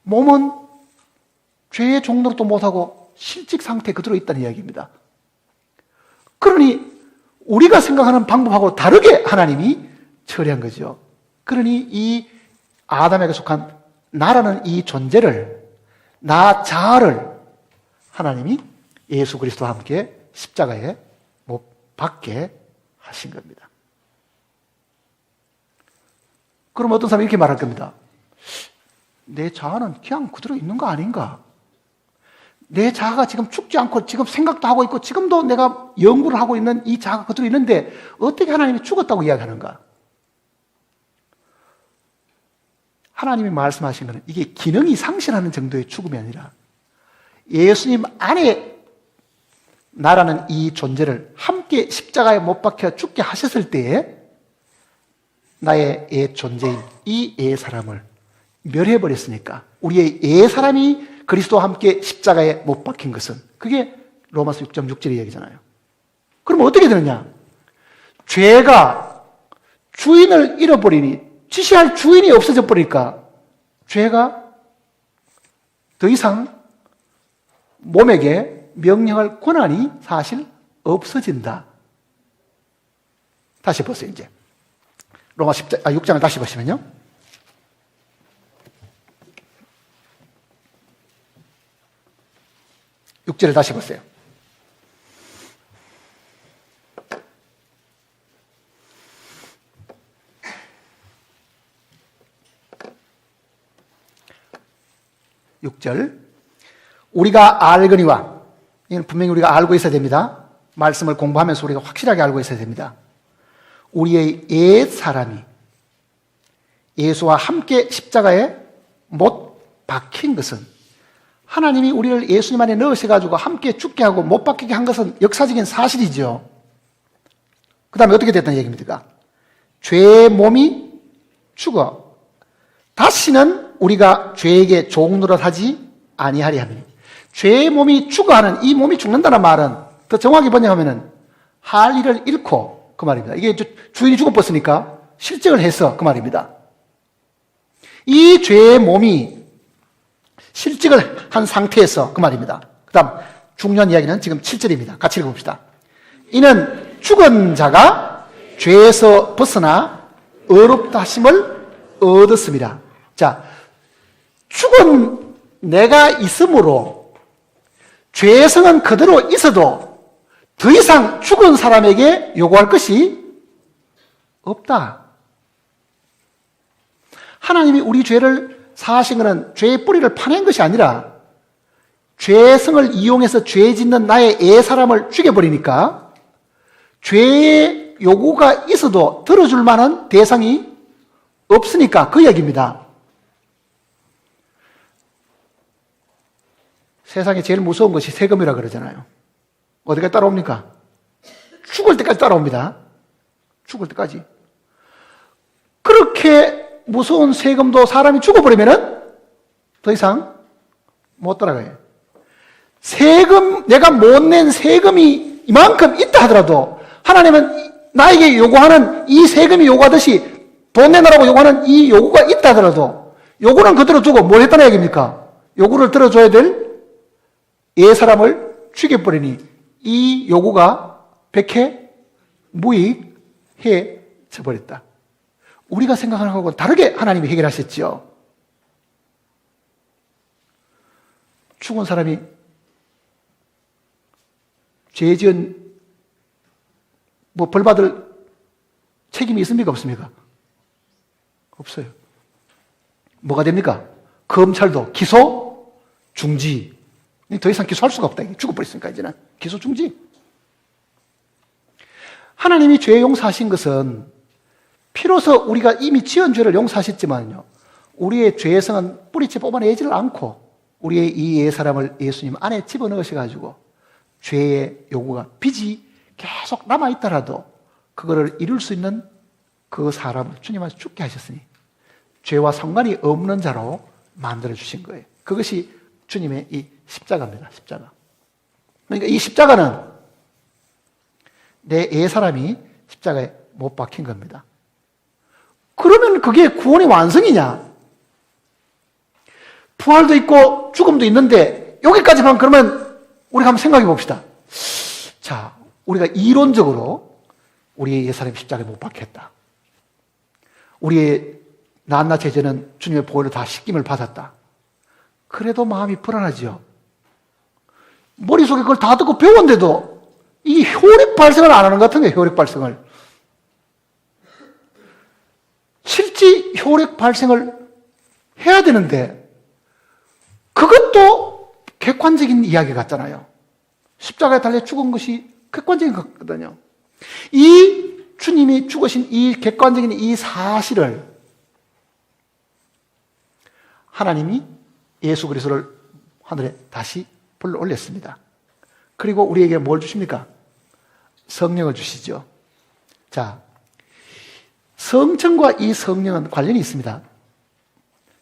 몸은 죄의 종로도 못하고 실직 상태 그대로 있다는 이야기입니다. 그러니 우리가 생각하는 방법하고 다르게 하나님이 처리한 거죠. 그러니 이 아담에게 속한 나라는 이 존재를, 나 자아를 하나님이 예수 그리스도와 함께 십자가에 못 박게 하신 겁니다. 그럼 어떤 사람이 이렇게 말할 겁니다. 내 자아는 그냥 그대로 있는 거 아닌가? 내 자아가 지금 죽지 않고 지금 생각도 하고 있고 지금도 내가 연구를 하고 있는 이 자아가 그대로 있는데 어떻게 하나님이 죽었다고 이야기하는가? 하나님이 말씀하신 것은 이게 기능이 상실하는 정도의 죽음이 아니라 예수님 안에 나라는 이 존재를 함께 십자가에 못 박혀 죽게 하셨을 때에 나의 애 존재인 이 애 사람을 멸해버렸으니까, 우리의 애 사람이 그리스도와 함께 십자가에 못 박힌 것은, 그게 로마서 6장 6절의 이야기잖아요. 그럼 어떻게 되느냐? 죄가 주인을 잃어버리니, 지시할 주인이 없어져 버리니까 죄가 더 이상 몸에게 명령할 권한이 사실 없어진다. 다시 보세요, 이제. 로마 6장을 다시 보시면요. 육 절을 다시 보세요. 육 절. 우리가 알거니와, 이건 분명히 우리가 알고 있어야 됩니다. 말씀을 공부하면서 우리가 확실하게 알고 있어야 됩니다. 우리의 옛 사람이 예수와 함께 십자가에 못 박힌 것은, 하나님이 우리를 예수님 안에 넣으셔가지고 함께 죽게 하고 못 박히게 한 것은 역사적인 사실이죠. 그 다음에 어떻게 됐다는 얘기입니까? 죄의 몸이 죽어 다시는 우리가 죄에게 종노릇하지 아니하리 하니, 죄의 몸이 죽어하는, 이 몸이 죽는다는 말은 더 정확히 번역하면은 할 일을 잃고 그 말입니다. 이게 주인이 죽어버렸으니까 실직을 해서 그 말입니다. 이 죄의 몸이 실직을 한 상태에서 그 말입니다. 그 다음 중요한 이야기는 지금 7절입니다. 같이 읽어봅시다. 이는 죽은 자가 죄에서 벗어나 의롭다 하심을 얻었습니다. 자, 죽은 내가 있으므로 죄성은 그대로 있어도 더 이상 죽은 사람에게 요구할 것이 없다. 하나님이 우리 죄를 사하신 것은 죄의 뿌리를 파낸 것이 아니라 죄성을 이용해서 죄 짓는 나의 애 사람을 죽여버리니까 죄의 요구가 있어도 들어줄 만한 대상이 없으니까 그 얘기입니다. 세상에 제일 무서운 것이 세금이라 그러잖아요. 어디까지 따라옵니까? 죽을 때까지 따라옵니다. 죽을 때까지. 그렇게 무서운 세금도 사람이 죽어버리면은 더 이상 못 따라가요. 세금, 내가 못 낸 세금이 이만큼 있다 하더라도 하나님은 나에게 요구하는 이 세금이 요구하듯이 돈 내놔라고 요구하는 이 요구가 있다 하더라도 요구는 그대로 두고 뭘 했다는 얘기입니까? 요구를 들어줘야 될 사람을 죽여버리니 이 요구가 백해 무익해져 버렸다. 우리가 생각하는 것과 다르게 하나님이 해결하셨죠. 죽은 사람이 죄 지은 벌 받을 책임이 있습니까? 없습니까? 없어요. 뭐가 됩니까? 검찰도 기소, 중지. 더 이상 기소할 수가 없다. 죽어버렸으니까 이제는 기소, 중지. 하나님이 죄 용서하신 것은 피로서 우리가 이미 지은 죄를 용서하셨지만요, 우리의 죄성은 뿌리째 뽑아내지를 않고 우리의 이 사람을 예수님 안에 집어넣으셔가지고 죄의 요구가 빚이 계속 남아있더라도 그거를 이룰 수 있는 그 사람을 주님 안에서 죽게 하셨으니 죄와 상관이 없는 자로 만들어주신 거예요. 그것이 주님의 이 십자가입니다. 십자가. 그러니까 이 십자가는 내 사람이 십자가에 못 박힌 겁니다. 그러면 그게 구원의 완성이냐? 부활도 있고 죽음도 있는데 여기까지만 그러면 우리가 한번 생각해 봅시다. 자, 우리가 이론적으로 우리의 옛사람이 십자가에 못 박혔다. 우리의 낱낱 죄는 주님의 보혈로 다 씻김을 받았다. 그래도 마음이 불안하지요. 머릿속에 그걸 다 듣고 배웠는데도 이 효력 발생을 안 하는 것 같은 거예요. 효력 발생을. 실제 효력 발생을 해야 되는데 그것도 객관적인 이야기 같잖아요. 십자가에 달려 죽은 것이 객관적인 거거든요. 이 주님이 죽으신 이 객관적인 이 사실을 하나님이 예수 그리스도를 하늘에 다시 불러 올렸습니다. 그리고 우리에게 뭘 주십니까? 성령을 주시죠. 자, 성천과 이 성령은 관련이 있습니다.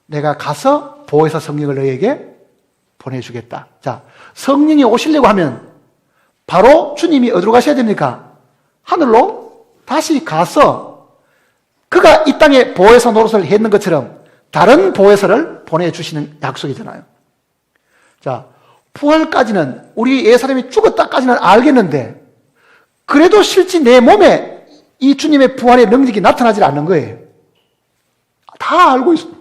내가 가서 보혜사 성령을 너에게 보내주겠다. 자, 성령이 오시려고 하면 바로 주님이 어디로 가셔야 됩니까? 하늘로 다시 가서 그가 이 땅에 보혜사 노릇을 했는 것처럼 다른 보혜사를 보내주시는 약속이잖아요. 자, 부활까지는 우리 옛사람이 죽었다까지는 알겠는데 그래도 실제 내 몸에 이 주님의 부활의 능력이 나타나지 않는 거예요. 다 알고 있어요.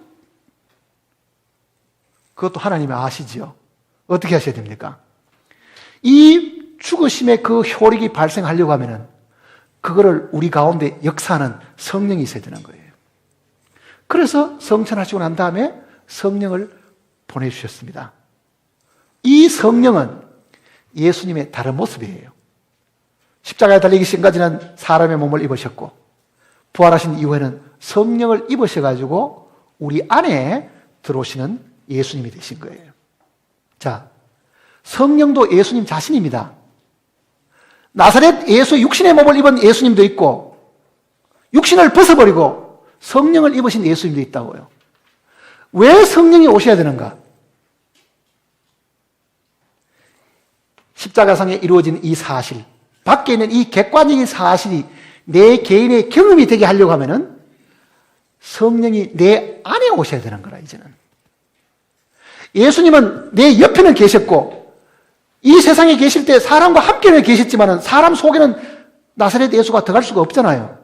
그것도 하나님이 아시지요. 어떻게 하셔야 됩니까? 이 죽으심의 그 효력이 발생하려고 하면은 그거를 우리 가운데 역사하는 성령이 있어야 되는 거예요. 그래서 성천하시고 난 다음에 성령을 보내주셨습니다. 이 성령은 예수님의 다른 모습이에요. 십자가에 달리기 전까지는 사람의 몸을 입으셨고 부활하신 이후에는 성령을 입으셔가지고 우리 안에 들어오시는 예수님이 되신 거예요. 자, 성령도 예수님 자신입니다. 나사렛 예수 육신의 몸을 입은 예수님도 있고 육신을 벗어버리고 성령을 입으신 예수님도 있다고요. 왜 성령이 오셔야 되는가? 십자가상에 이루어진 이 사실, 밖에 있는 이 객관적인 사실이 내 개인의 경험이 되게 하려고 하면은 성령이 내 안에 오셔야 되는 거라, 이제는. 예수님은 내 옆에는 계셨고 이 세상에 계실 때 사람과 함께는 계셨지만 사람 속에는 나사렛 예수가 들어갈 수가 없잖아요.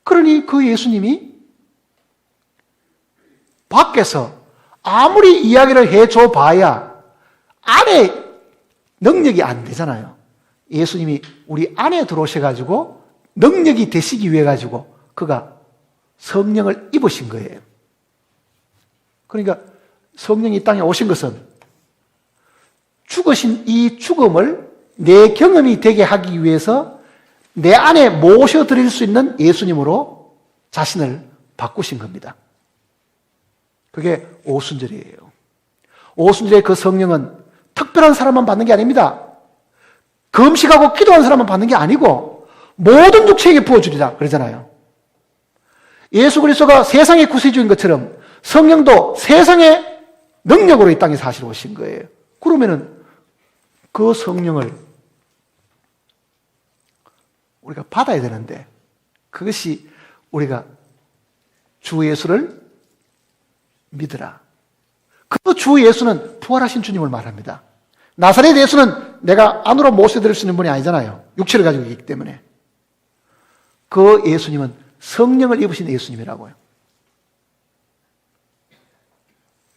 그러니 그 예수님이 밖에서 아무리 이야기를 해줘 봐야 안에 능력이 안 되잖아요. 예수님이 우리 안에 들어오셔가지고 능력이 되시기 위해 가지고 그가 성령을 입으신 거예요. 그러니까 성령이 이 땅에 오신 것은 죽으신 이 죽음을 내 경험이 되게 하기 위해서 내 안에 모셔드릴 수 있는 예수님으로 자신을 바꾸신 겁니다. 그게 오순절이에요. 오순절의 그 성령은 특별한 사람만 받는 게 아닙니다. 금식하고 기도한 사람만 받는 게 아니고 모든 육체에게 부어주리라 그러잖아요. 예수 그리스도가 세상의 구세주인 것처럼 성령도 세상의 능력으로 이 땅에 사실 오신 거예요. 그러면은 그 성령을 우리가 받아야 되는데 그것이 우리가 주 예수를 믿으라. 그 주 예수는 부활하신 주님을 말합니다. 나사렛 예수는 내가 안으로 모셔드릴 수 있는 분이 아니잖아요. 육체를 가지고 있기 때문에. 그 예수님은 성령을 입으신 예수님이라고요.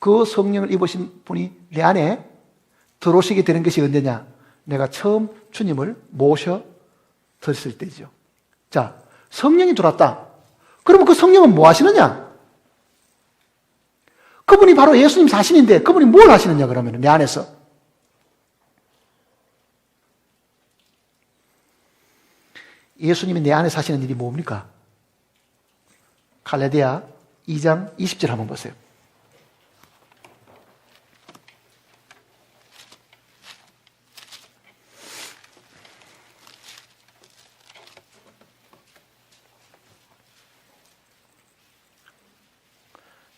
그 성령을 입으신 분이 내 안에 들어오시게 되는 것이 언제냐? 내가 처음 주님을 모셔드렸을 때죠. 자, 성령이 들어왔다. 그러면 그 성령은 뭐 하시느냐? 그분이 바로 예수님 자신인데 그분이 뭘 하시느냐 그러면 내 안에서. 예수님이 내 안에 사시는 일이 뭡니까? 갈라디아 2장 20절 한번 보세요.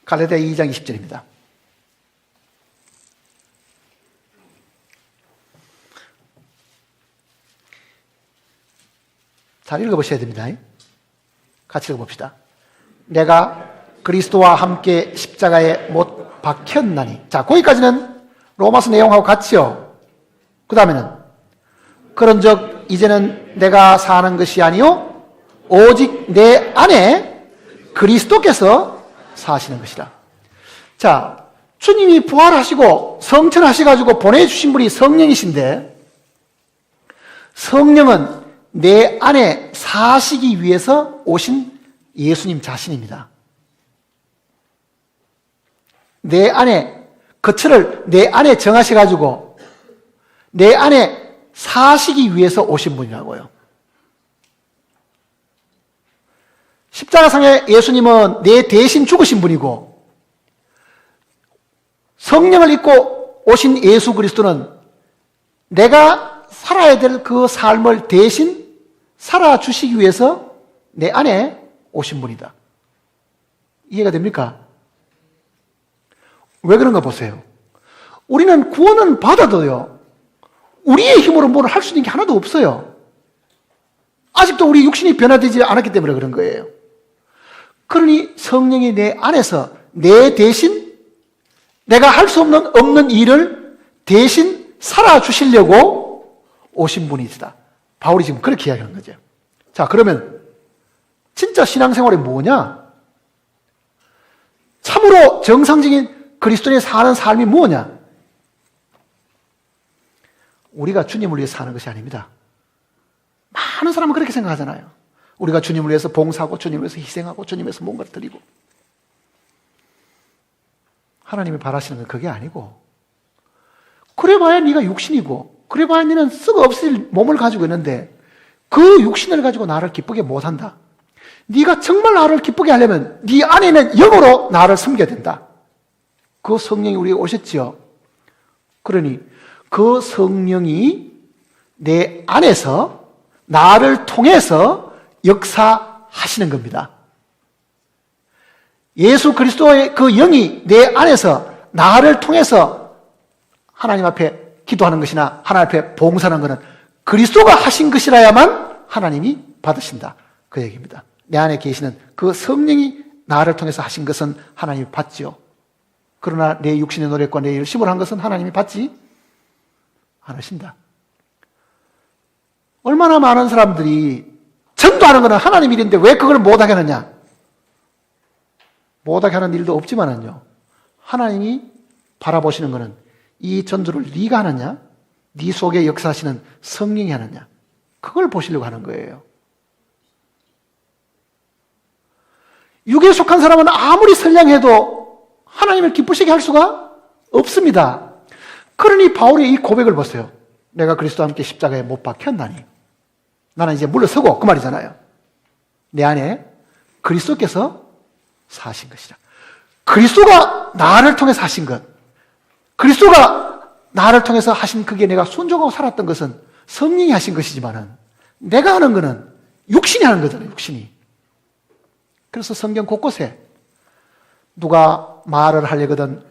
갈라디아 2장 20절입니다. 잘 읽어보셔야 됩니다. 같이 읽어봅시다. 내가 그리스도와 함께 십자가에 못 박혔나니. 자, 거기까지는 로마서 내용하고 같이요. 그 다음에는 그런즉 이제는 내가 사는 것이 아니요 오직 내 안에 그리스도께서 사시는 것이라. 자, 주님이 부활하시고 성천하셔가지고 보내주신 분이 성령이신데 성령은 내 안에 사시기 위해서 오신 예수님 자신입니다. 내 안에 거처를 내 안에 정하셔가지고 내 안에 사시기 위해서 오신 분이라고요. 십자가상의 예수님은 내 대신 죽으신 분이고 성령을 입고 오신 예수 그리스도는 내가 살아야 될 그 삶을 대신 살아주시기 위해서 내 안에 오신 분이다. 이해가 됩니까? 왜 그런가 보세요. 우리는 구원은 받아도요, 우리의 힘으로 뭘 할 수 있는 게 하나도 없어요. 아직도 우리 육신이 변화되지 않았기 때문에 그런 거예요. 그러니 성령이 내 안에서 내 대신 내가 할 수 없는 일을 대신 살아주시려고 오신 분이시다. 바울이 지금 그렇게 이야기하는 거죠. 자, 그러면 진짜 신앙생활이 뭐냐? 참으로 정상적인 그리스도인이 사는 삶이 뭐냐? 우리가 주님을 위해 사는 것이 아닙니다. 많은 사람은 그렇게 생각하잖아요. 우리가 주님을 위해서 봉사하고 주님을 위해서 희생하고 주님을 위해서 뭔가를 드리고. 하나님이 바라시는 건 그게 아니고, 그래봐야 네가 육신이고 그래봐야 너는 썩어 없을 몸을 가지고 있는데 그 육신을 가지고 나를 기쁘게 못한다. 네가 정말 나를 기쁘게 하려면 네 안에 있는 영으로 나를 섬겨야 된다. 그 성령이 우리에 오셨지요. 그러니 그 성령이 내 안에서 나를 통해서 역사하시는 겁니다. 예수 그리스도의 그 영이 내 안에서 나를 통해서 하나님 앞에 기도하는 것이나 하나님 앞에 봉사하는 것은 그리스도가 하신 것이라야만 하나님이 받으신다. 그 얘기입니다. 내 안에 계시는 그 성령이 나를 통해서 하신 것은 하나님이 받지요. 그러나 내 육신의 노력과 내 열심을 한 것은 하나님이 받지 않으신다. 얼마나 많은 사람들이 전도하는 것은 하나님 일인데 왜 그걸 못하게 하느냐? 못하게 하는 일도 없지만은요, 하나님이 바라보시는 것은 이 전도를 네가 하느냐, 네 속에 역사하시는 성령이 하느냐, 그걸 보시려고 하는 거예요. 육에 속한 사람은 아무리 선량해도 하나님을 기쁘시게 할 수가 없습니다. 그러니 바울의 이 고백을 보세요. 내가 그리스도와 함께 십자가에 못 박혔나니. 나는 이제 물러서고, 그 말이잖아요. 내 안에 그리스도께서 사신 것이라. 그리스도가 나를 통해서 하신 것, 그리스도가 나를 통해서 하신 그게 내가 순종하고 살았던 것은 성령이 하신 것이지만은 내가 하는 것은 육신이 하는 거잖아요, 육신이. 그래서 성경 곳곳에 누가 말을 하려거든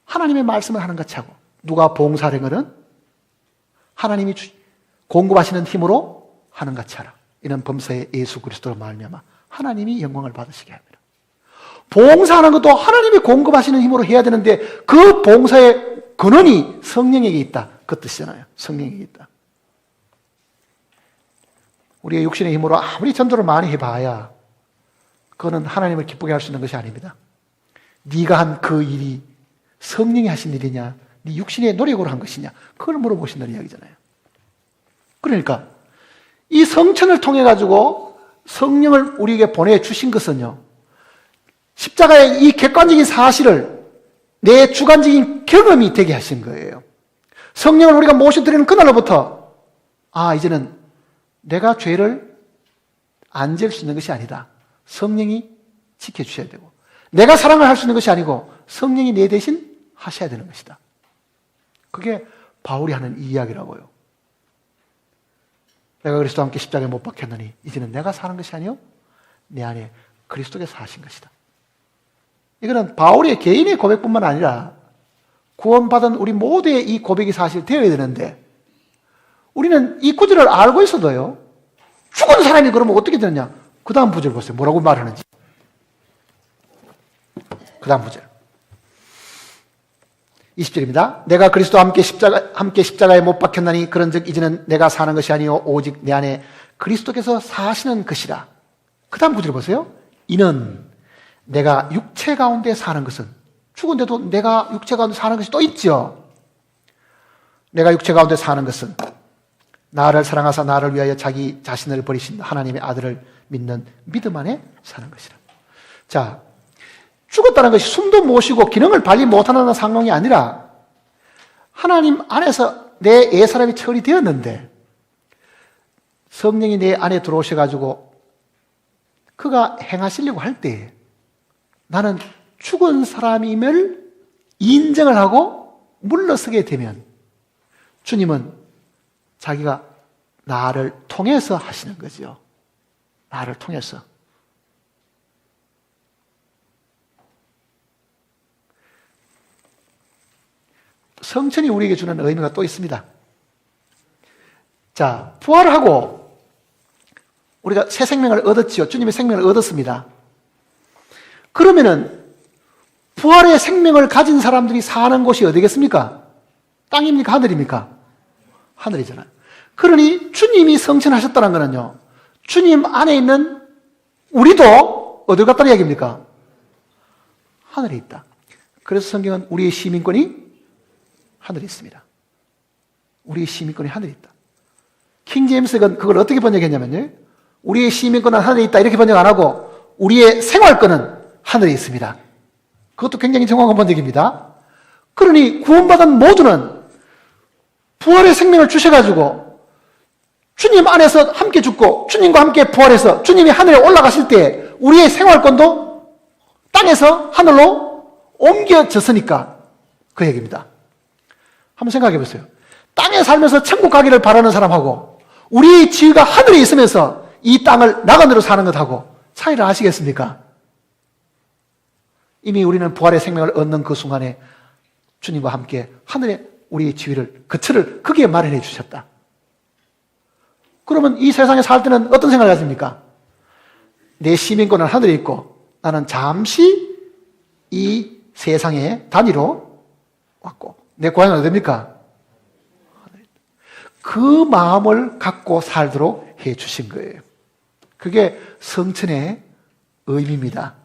하나님의 말씀을 하는 것 하고, 누가 봉사하려거든 하나님이 공급하시는 힘으로 하는 같이 하라. 이는 범사의 예수 그리스도로 말미암아 하나님이 영광을 받으시게 합니다. 봉사하는 것도 하나님이 공급하시는 힘으로 해야 되는데 그 봉사의 근원이 성령에게 있다. 그 뜻이잖아요. 성령에게 있다. 우리의 육신의 힘으로 아무리 전도를 많이 해봐야 그거는 하나님을 기쁘게 할 수 있는 것이 아닙니다. 네가 한 그 일이 성령이 하신 일이냐, 네 육신의 노력으로 한 것이냐, 그걸 물어보신다는 이야기잖아요. 그러니까 이 성천을 통해 가지고 성령을 우리에게 보내주신 것은요, 십자가의 이 객관적인 사실을 내 주관적인 경험이 되게 하신 거예요. 성령을 우리가 모셔드리는 그날로부터 이제는 내가 죄를 안 지을 수 있는 것이 아니다. 성령이 지켜주셔야 되고, 내가 사랑을 할 수 있는 것이 아니고 성령이 내 대신 하셔야 되는 것이다. 그게 바울이 하는 이 이야기라고요. 내가 그리스도와 함께 십자가에 못 박혔느니 이제는 내가 사는 것이 아니요 내 안에 그리스도께서 사신 것이다. 이거는 바울의 개인의 고백뿐만 아니라 구원받은 우리 모두의 이 고백이 사실 되어야 되는데, 우리는 이 구절을 알고 있어도요, 죽은 사람이 그러면 어떻게 되느냐? 그 다음 구절 보세요. 뭐라고 말하는지. 그 다음 구절 20절입니다. 내가 그리스도와 함께 십자가에 못 박혔나니 그런즉 이제는 내가 사는 것이 아니요 오직 내 안에 그리스도께서 사시는 것이라. 그 다음 구절 보세요. 이는 내가 육체 가운데 사는 것은, 죽은데도 내가 육체 가운데 사는 것이 또 있죠. 내가 육체 가운데 사는 것은 나를 사랑하사 나를 위하여 자기 자신을 버리신 하나님의 아들을 믿는 믿음 안에 사는 것이라. 자, 죽었다는 것이 숨도 못 쉬고 기능을 발휘 못하는 상황이 아니라 하나님 안에서 내 옛사람이 처리되었는데 성령이 내 안에 들어오셔가지고 그가 행하시려고 할 때 나는 죽은 사람임을 인정을 하고 물러서게 되면 주님은 자기가 나를 통해서 하시는 거죠. 나를 통해서. 성천이 우리에게 주는 의미가 또 있습니다. 자, 부활하고 우리가 새 생명을 얻었지요. 주님의 생명을 얻었습니다. 그러면은 부활의 생명을 가진 사람들이 사는 곳이 어디겠습니까? 땅입니까? 하늘입니까? 하늘이잖아요. 그러니 주님이 성천하셨다는 거는요, 주님 안에 있는 우리도 어딜 갔다는 이야기입니까? 하늘에 있다. 그래서 성경은 우리의 시민권이 하늘에 있습니다. 우리의 시민권이 하늘에 있다. 킹제임스가 그걸 어떻게 번역했냐면요, 우리의 시민권은 하늘에 있다 이렇게 번역 안 하고 우리의 생활권은 하늘에 있습니다. 그것도 굉장히 정확한 번역입니다. 그러니 구원받은 모두는 부활의 생명을 주셔가지고 주님 안에서 함께 죽고 주님과 함께 부활해서 주님이 하늘에 올라가실 때 우리의 생활권도 땅에서 하늘로 옮겨졌으니까 그 얘기입니다. 한번 생각해 보세요. 땅에 살면서 천국 가기를 바라는 사람하고 우리의 지위가 하늘에 있으면서 이 땅을 나간으로 사는 것하고 차이를 아시겠습니까? 이미 우리는 부활의 생명을 얻는 그 순간에 주님과 함께 하늘에 우리의 지위를, 거처를 거기에 마련해 주셨다. 그러면 이 세상에 살 때는 어떤 생각을 가집니까? 내 시민권은 하늘에 있고 나는 잠시 이 세상의 단위로 왔고 내 고향은 어디입니까? 그 마음을 갖고 살도록 해 주신 거예요. 그게 성천의 의미입니다.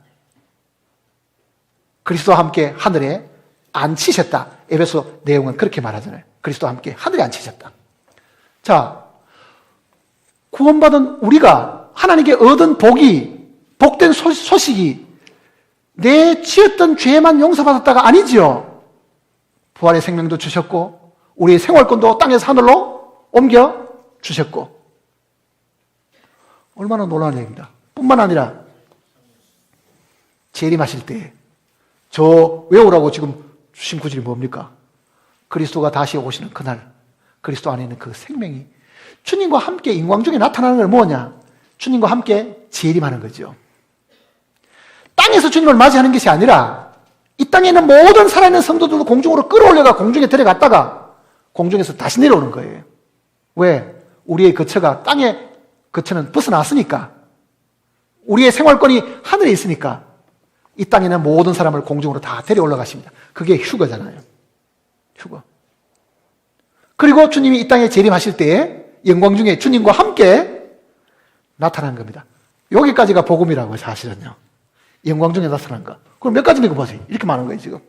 그리스도와 함께 하늘에 앉히셨다. 에베소 내용은 그렇게 말하잖아요. 그리스도와 함께 하늘에 앉히셨다. 자, 구원받은 우리가 하나님께 얻은 복이, 복된 소식이 내 지었던 죄만 용서받았다가 아니지요. 부활의 생명도 주셨고 우리의 생활권도 땅에서 하늘로 옮겨 주셨고, 얼마나 놀라운 얘기입니다. 뿐만 아니라 재림하실 때 저 외우라고 지금 주신 구절이 뭡니까? 그리스도가 다시 오시는 그날 그리스도 안에 있는 그 생명이 주님과 함께 인광 중에 나타나는 건 뭐냐? 주님과 함께 재림하는 거죠. 땅에서 주님을 맞이하는 것이 아니라 이 땅에 있는 모든 살아있는 성도들도 공중으로 끌어올려가 공중에 들어갔다가 공중에서 다시 내려오는 거예요. 왜? 우리의 거처가, 땅의 거처는 벗어났으니까, 우리의 생활권이 하늘에 있으니까 이 땅에 있는 모든 사람을 공중으로 다 데려 올라가십니다. 그게 휴거잖아요. 휴거. 그리고 주님이 이 땅에 재림하실 때에 영광 중에 주님과 함께 나타난 겁니다. 여기까지가 복음이라고요, 사실은요. 영광 중에 나타난 거. 그럼 몇 가지 읽어보세요. 이렇게 많은 거예요, 지금.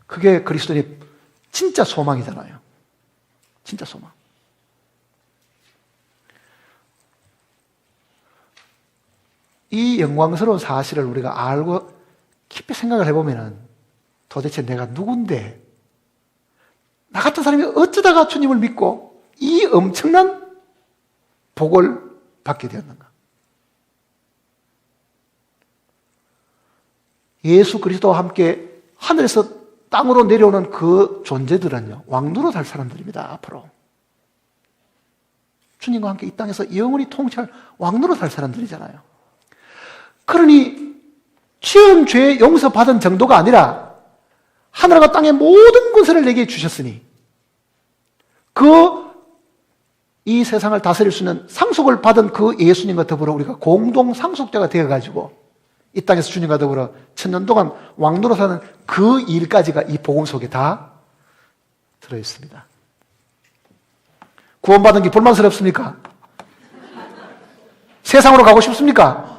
그게 그리스도인의 진짜 소망이잖아요. 진짜 소망. 이 영광스러운 사실을 우리가 알고 깊이 생각을 해보면 도대체 내가 누군데, 나 같은 사람이 어쩌다가 주님을 믿고 이 엄청난 복을 받게 되었는가? 예수 그리스도와 함께 하늘에서 땅으로 내려오는 그 존재들은요, 왕노로 살 사람들입니다, 앞으로. 주님과 함께 이 땅에서 영원히 통치할 왕노로 살 사람들이잖아요. 그러니 지은 죄 용서받은 정도가 아니라 하늘과 땅의 모든 것을 내게 주셨으니 이 세상을 다스릴 수 있는 상속을 받은 그 예수님과 더불어 우리가 공동 상속자가 되어가지고 이 땅에서 주님과 더불어 천년 동안 왕노로 사는 그 일까지가 이 복음 속에 다 들어있습니다. 구원받은 게 불만스럽습니까? 세상으로 가고 싶습니까?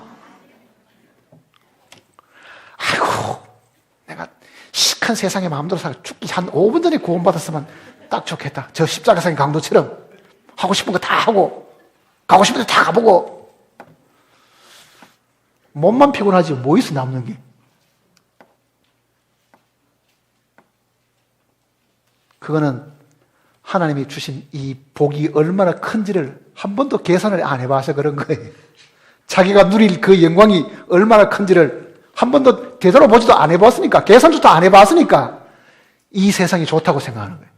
아이고, 내가 시큰 세상에 마음대로 살아 죽기 한 5분 전에 구원받았으면 딱 좋겠다. 저 십자가상의 강도처럼 하고 싶은 거 다 하고 가고 싶은 데 다 가보고. 몸만 피곤하지 뭐 있어 남는 게. 그거는 하나님이 주신 이 복이 얼마나 큰지를 한 번도 계산을 안 해봐서 그런 거예요. 자기가 누릴 그 영광이 얼마나 큰지를 한 번도 되돌아보지도 안 해봤으니까, 계산조차 안 해봤으니까 이 세상이 좋다고 생각하는 거예요.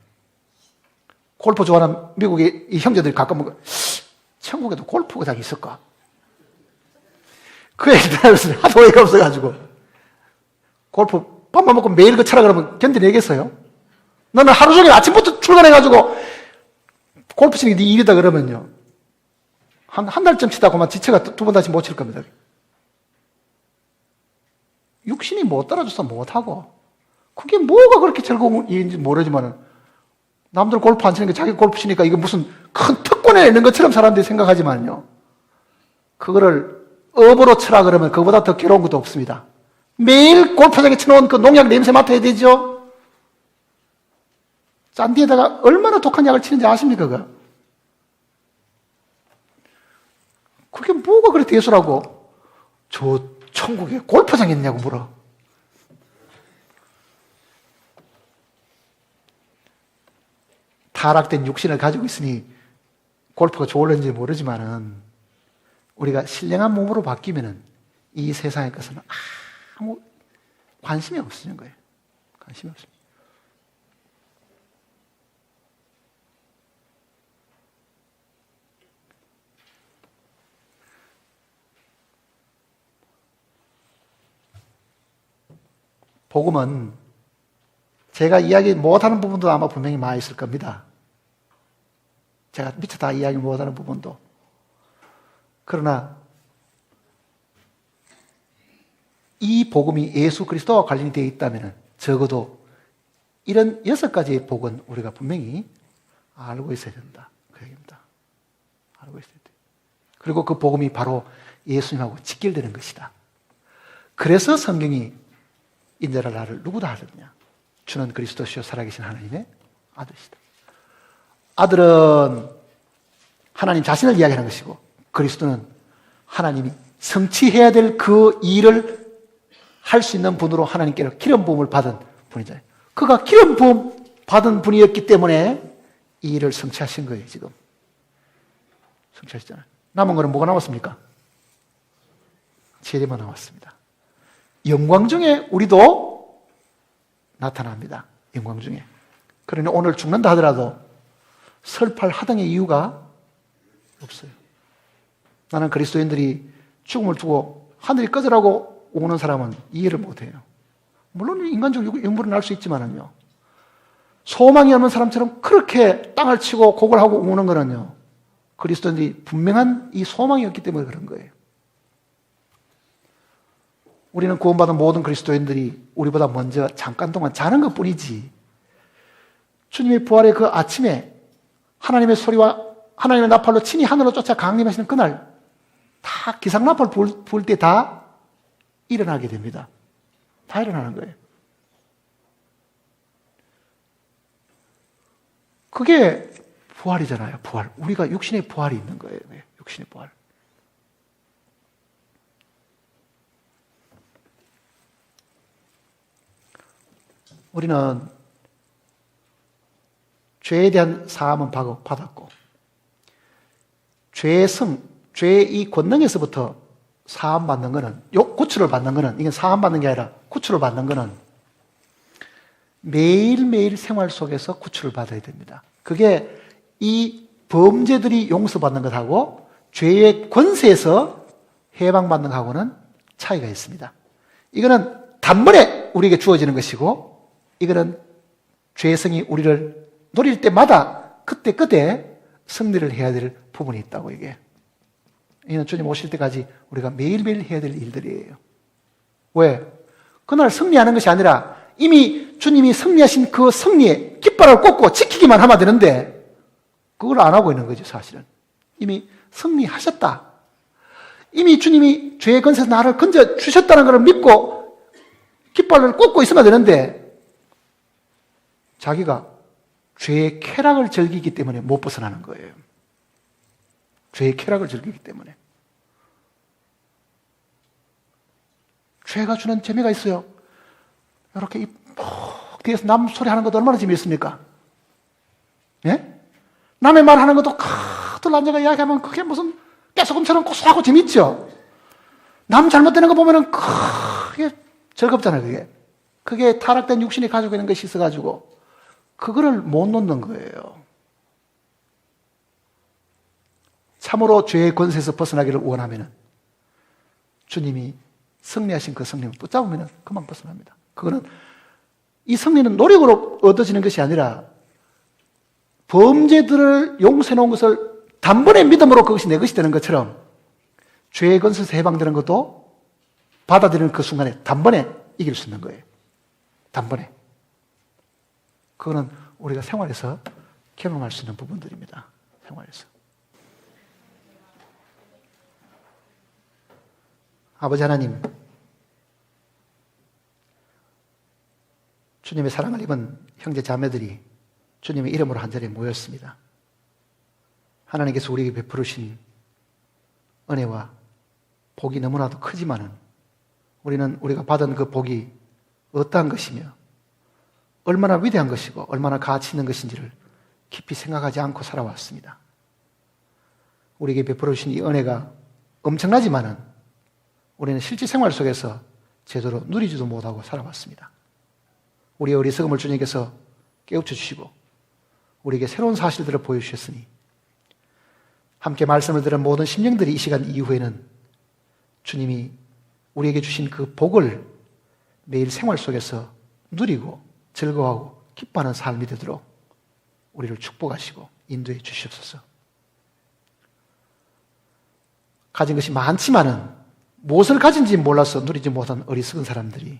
골프 좋아하는 미국의 이 형제들이 가끔 천국에도 골프장이 있을까? 그 얘기 들으면서 하도 어이가 없어가지고 골프 밥만 먹고 매일 그 쳐라 그러면 견뎌내겠어요? 너는 하루 종일 아침부터 출근해가지고 골프 치는 게 네 일이다 그러면요, 한 달쯤 치다가만 지쳐가 두 번 다시 못 칠 겁니다. 육신이 못 따라줘서 못하고, 그게 뭐가 그렇게 즐거운 일인지 모르지만은 남들 골프 안 치는 게 자기 골프 치니까 이게 무슨 큰 특권에 있는 것처럼 사람들이 생각하지만요, 그거를 업으로 치라 그러면 그보다 더 괴로운 것도 없습니다. 매일 골프장에 쳐놓은 그 농약 냄새 맡아야 되죠. 잔디에다가 얼마나 독한 약을 치는지 아십니까? 그게 뭐가 그렇게 대수라고 저 천국에 골프장이 있냐고 물어. 타락된 육신을 가지고 있으니 골프가 좋을는지 모르지만은 우리가 신령한 몸으로 바뀌면은 이 세상의 것은 아무 관심이 없어지는 거예요. 관심이 없습니다. 복음은 제가 이야기 못하는 부분도 아마 분명히 많이 있을 겁니다. 제가 미처 다 이야기 못하는 부분도. 그러나 이 복음이 예수 그리스도와 관련이 되어 있다면 적어도 이런 6가지의 복은 우리가 분명히 알고 있어야 된다. 그 얘기입니다. 알고 있어야 돼. 그리고 그 복음이 바로 예수님하고 직결되는 것이다. 그래서 성경이 인자를 나를 누구다 하셨냐? 주는 그리스도시요 살아계신 하나님의 아들이시다. 아들은 하나님 자신을 이야기하는 것이고, 그리스도는 하나님이 성취해야 될 그 일을 할 수 있는 분으로 하나님께로 기름 부음을 받은 분이잖아요. 그가 기름 부음 받은 분이었기 때문에 이 일을 성취하신 거예요. 지금 성취하셨잖아요. 남은 거는 뭐가 남았습니까? 재림만 남았습니다. 영광 중에 우리도 나타납니다. 영광 중에. 그러니 오늘 죽는다 하더라도 설팔 하등의 이유가 없어요. 나는 그리스도인들이 죽음을 두고 하늘이 꺼져라고 오는 사람은 이해를 못해요. 물론 인간적 영부는 날 수 있지만은요, 소망이 없는 사람처럼 그렇게 땅을 치고 곡을 하고 오는 거는요, 그리스도인들이 분명한 이 소망이 없기 때문에 그런 거예요. 우리는 구원받은 모든 그리스도인들이 우리보다 먼저 잠깐 동안 자는 것 뿐이지. 주님의 부활의 그 아침에 하나님의 소리와 하나님의 나팔로 친히 하늘로 쫓아 강림하시는 그날 다 기상나팔 부을 때 다 일어나게 됩니다. 다 일어나는 거예요. 그게 부활이잖아요. 부활. 우리가 육신의 부활이 있는 거예요. 육신의 부활. 우리는 죄에 대한 사함은 받았고 죄의 이 권능에서부터 사함 받는 거는, 구출을 받는 거는, 이건 사함 받는 게 아니라 구출을 받는 거는 매일매일 생활 속에서 구출을 받아야 됩니다. 그게 이 범죄들이 용서받는 것하고 죄의 권세에서 해방받는 것하고는 차이가 있습니다. 이거는 단번에 우리에게 주어지는 것이고, 이거는 죄의 성이 우리를 노릴 때마다 그때 승리를 해야 될 부분이 있다고. 이는 주님 오실 때까지 우리가 매일매일 해야 될 일들이에요. 왜? 그날 승리하는 것이 아니라 이미 주님이 승리하신 그 승리에 깃발을 꽂고 지키기만 하면 되는데 그걸 안 하고 있는 거죠. 사실은 이미 승리하셨다. 이미 주님이 죄의 권세에서 나를 건져 주셨다는 것을 믿고 깃발을 꽂고 있으면 되는데 자기가 죄의 쾌락을 즐기기 때문에 못 벗어나는 거예요. 죄의 쾌락을 즐기기 때문에. 죄가 주는 재미가 있어요. 이렇게 뒤에서 남 소리 하는 것도 얼마나 재미있습니까? 예? 남의 말 하는 것도 들 앉아가 이야기하면 그게 무슨 깨소금처럼 고소하고 재밌죠? 남 잘못되는 거 보면은 그게 즐겁잖아요, 그게 타락된 육신이 가지고 있는 것이 있어가지고 그거를 못 놓는 거예요. 참으로 죄의 권세에서 벗어나기를 원하면은 주님이 승리하신 그 승리를 붙잡으면 그만 벗어납니다. 그거는 이 승리는 노력으로 얻어지는 것이 아니라 범죄들을 용서해 놓은 것을 단번에 믿음으로 그것이 내 것이 되는 것처럼 죄의 권세에서 해방되는 것도 받아들이는 그 순간에 단번에 이길 수 있는 거예요. 단번에. 그거는 우리가 생활에서 경험할 수 있는 부분들입니다. 생활에서. 아버지 하나님, 주님의 사랑을 입은 형제 자매들이 주님의 이름으로 한자리에 모였습니다. 하나님께서 우리에게 베푸르신 은혜와 복이 너무나도 크지만은 우리는 우리가 받은 그 복이 어떠한 것이며 얼마나 위대한 것이고 얼마나 가치 있는 것인지를 깊이 생각하지 않고 살아왔습니다. 우리에게 베풀어주신 이 은혜가 엄청나지만은 우리는 실제 생활 속에서 제대로 누리지도 못하고 살아왔습니다. 우리의 어리석음을 주님께서 깨우쳐 주시고 우리에게 새로운 사실들을 보여주셨으니 함께 말씀을 들은 모든 심령들이 이 시간 이후에는 주님이 우리에게 주신 그 복을 매일 생활 속에서 누리고 즐거워하고 기뻐하는 삶이 되도록 우리를 축복하시고 인도해 주시옵소서. 가진 것이 많지만은 무엇을 가진지 몰라서 누리지 못한 어리석은 사람들이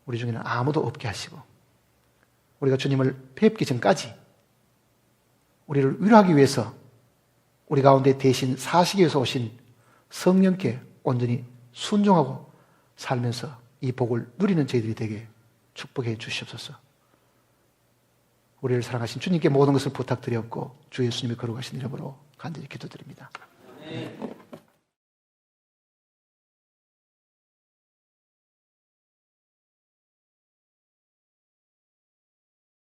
우리 중에는 아무도 없게 하시고 우리가 주님을 뵙기 전까지 우리를 위로하기 위해서 우리 가운데 대신 사시기 위해서 오신 성령께 온전히 순종하고 살면서 이 복을 누리는 저희들이 되게 축복해 주시옵소서. 우리를 사랑하신 주님께 모든 것을 부탁드렸고 주 예수님의 거룩하신 이름으로 간절히 기도드립니다. 네.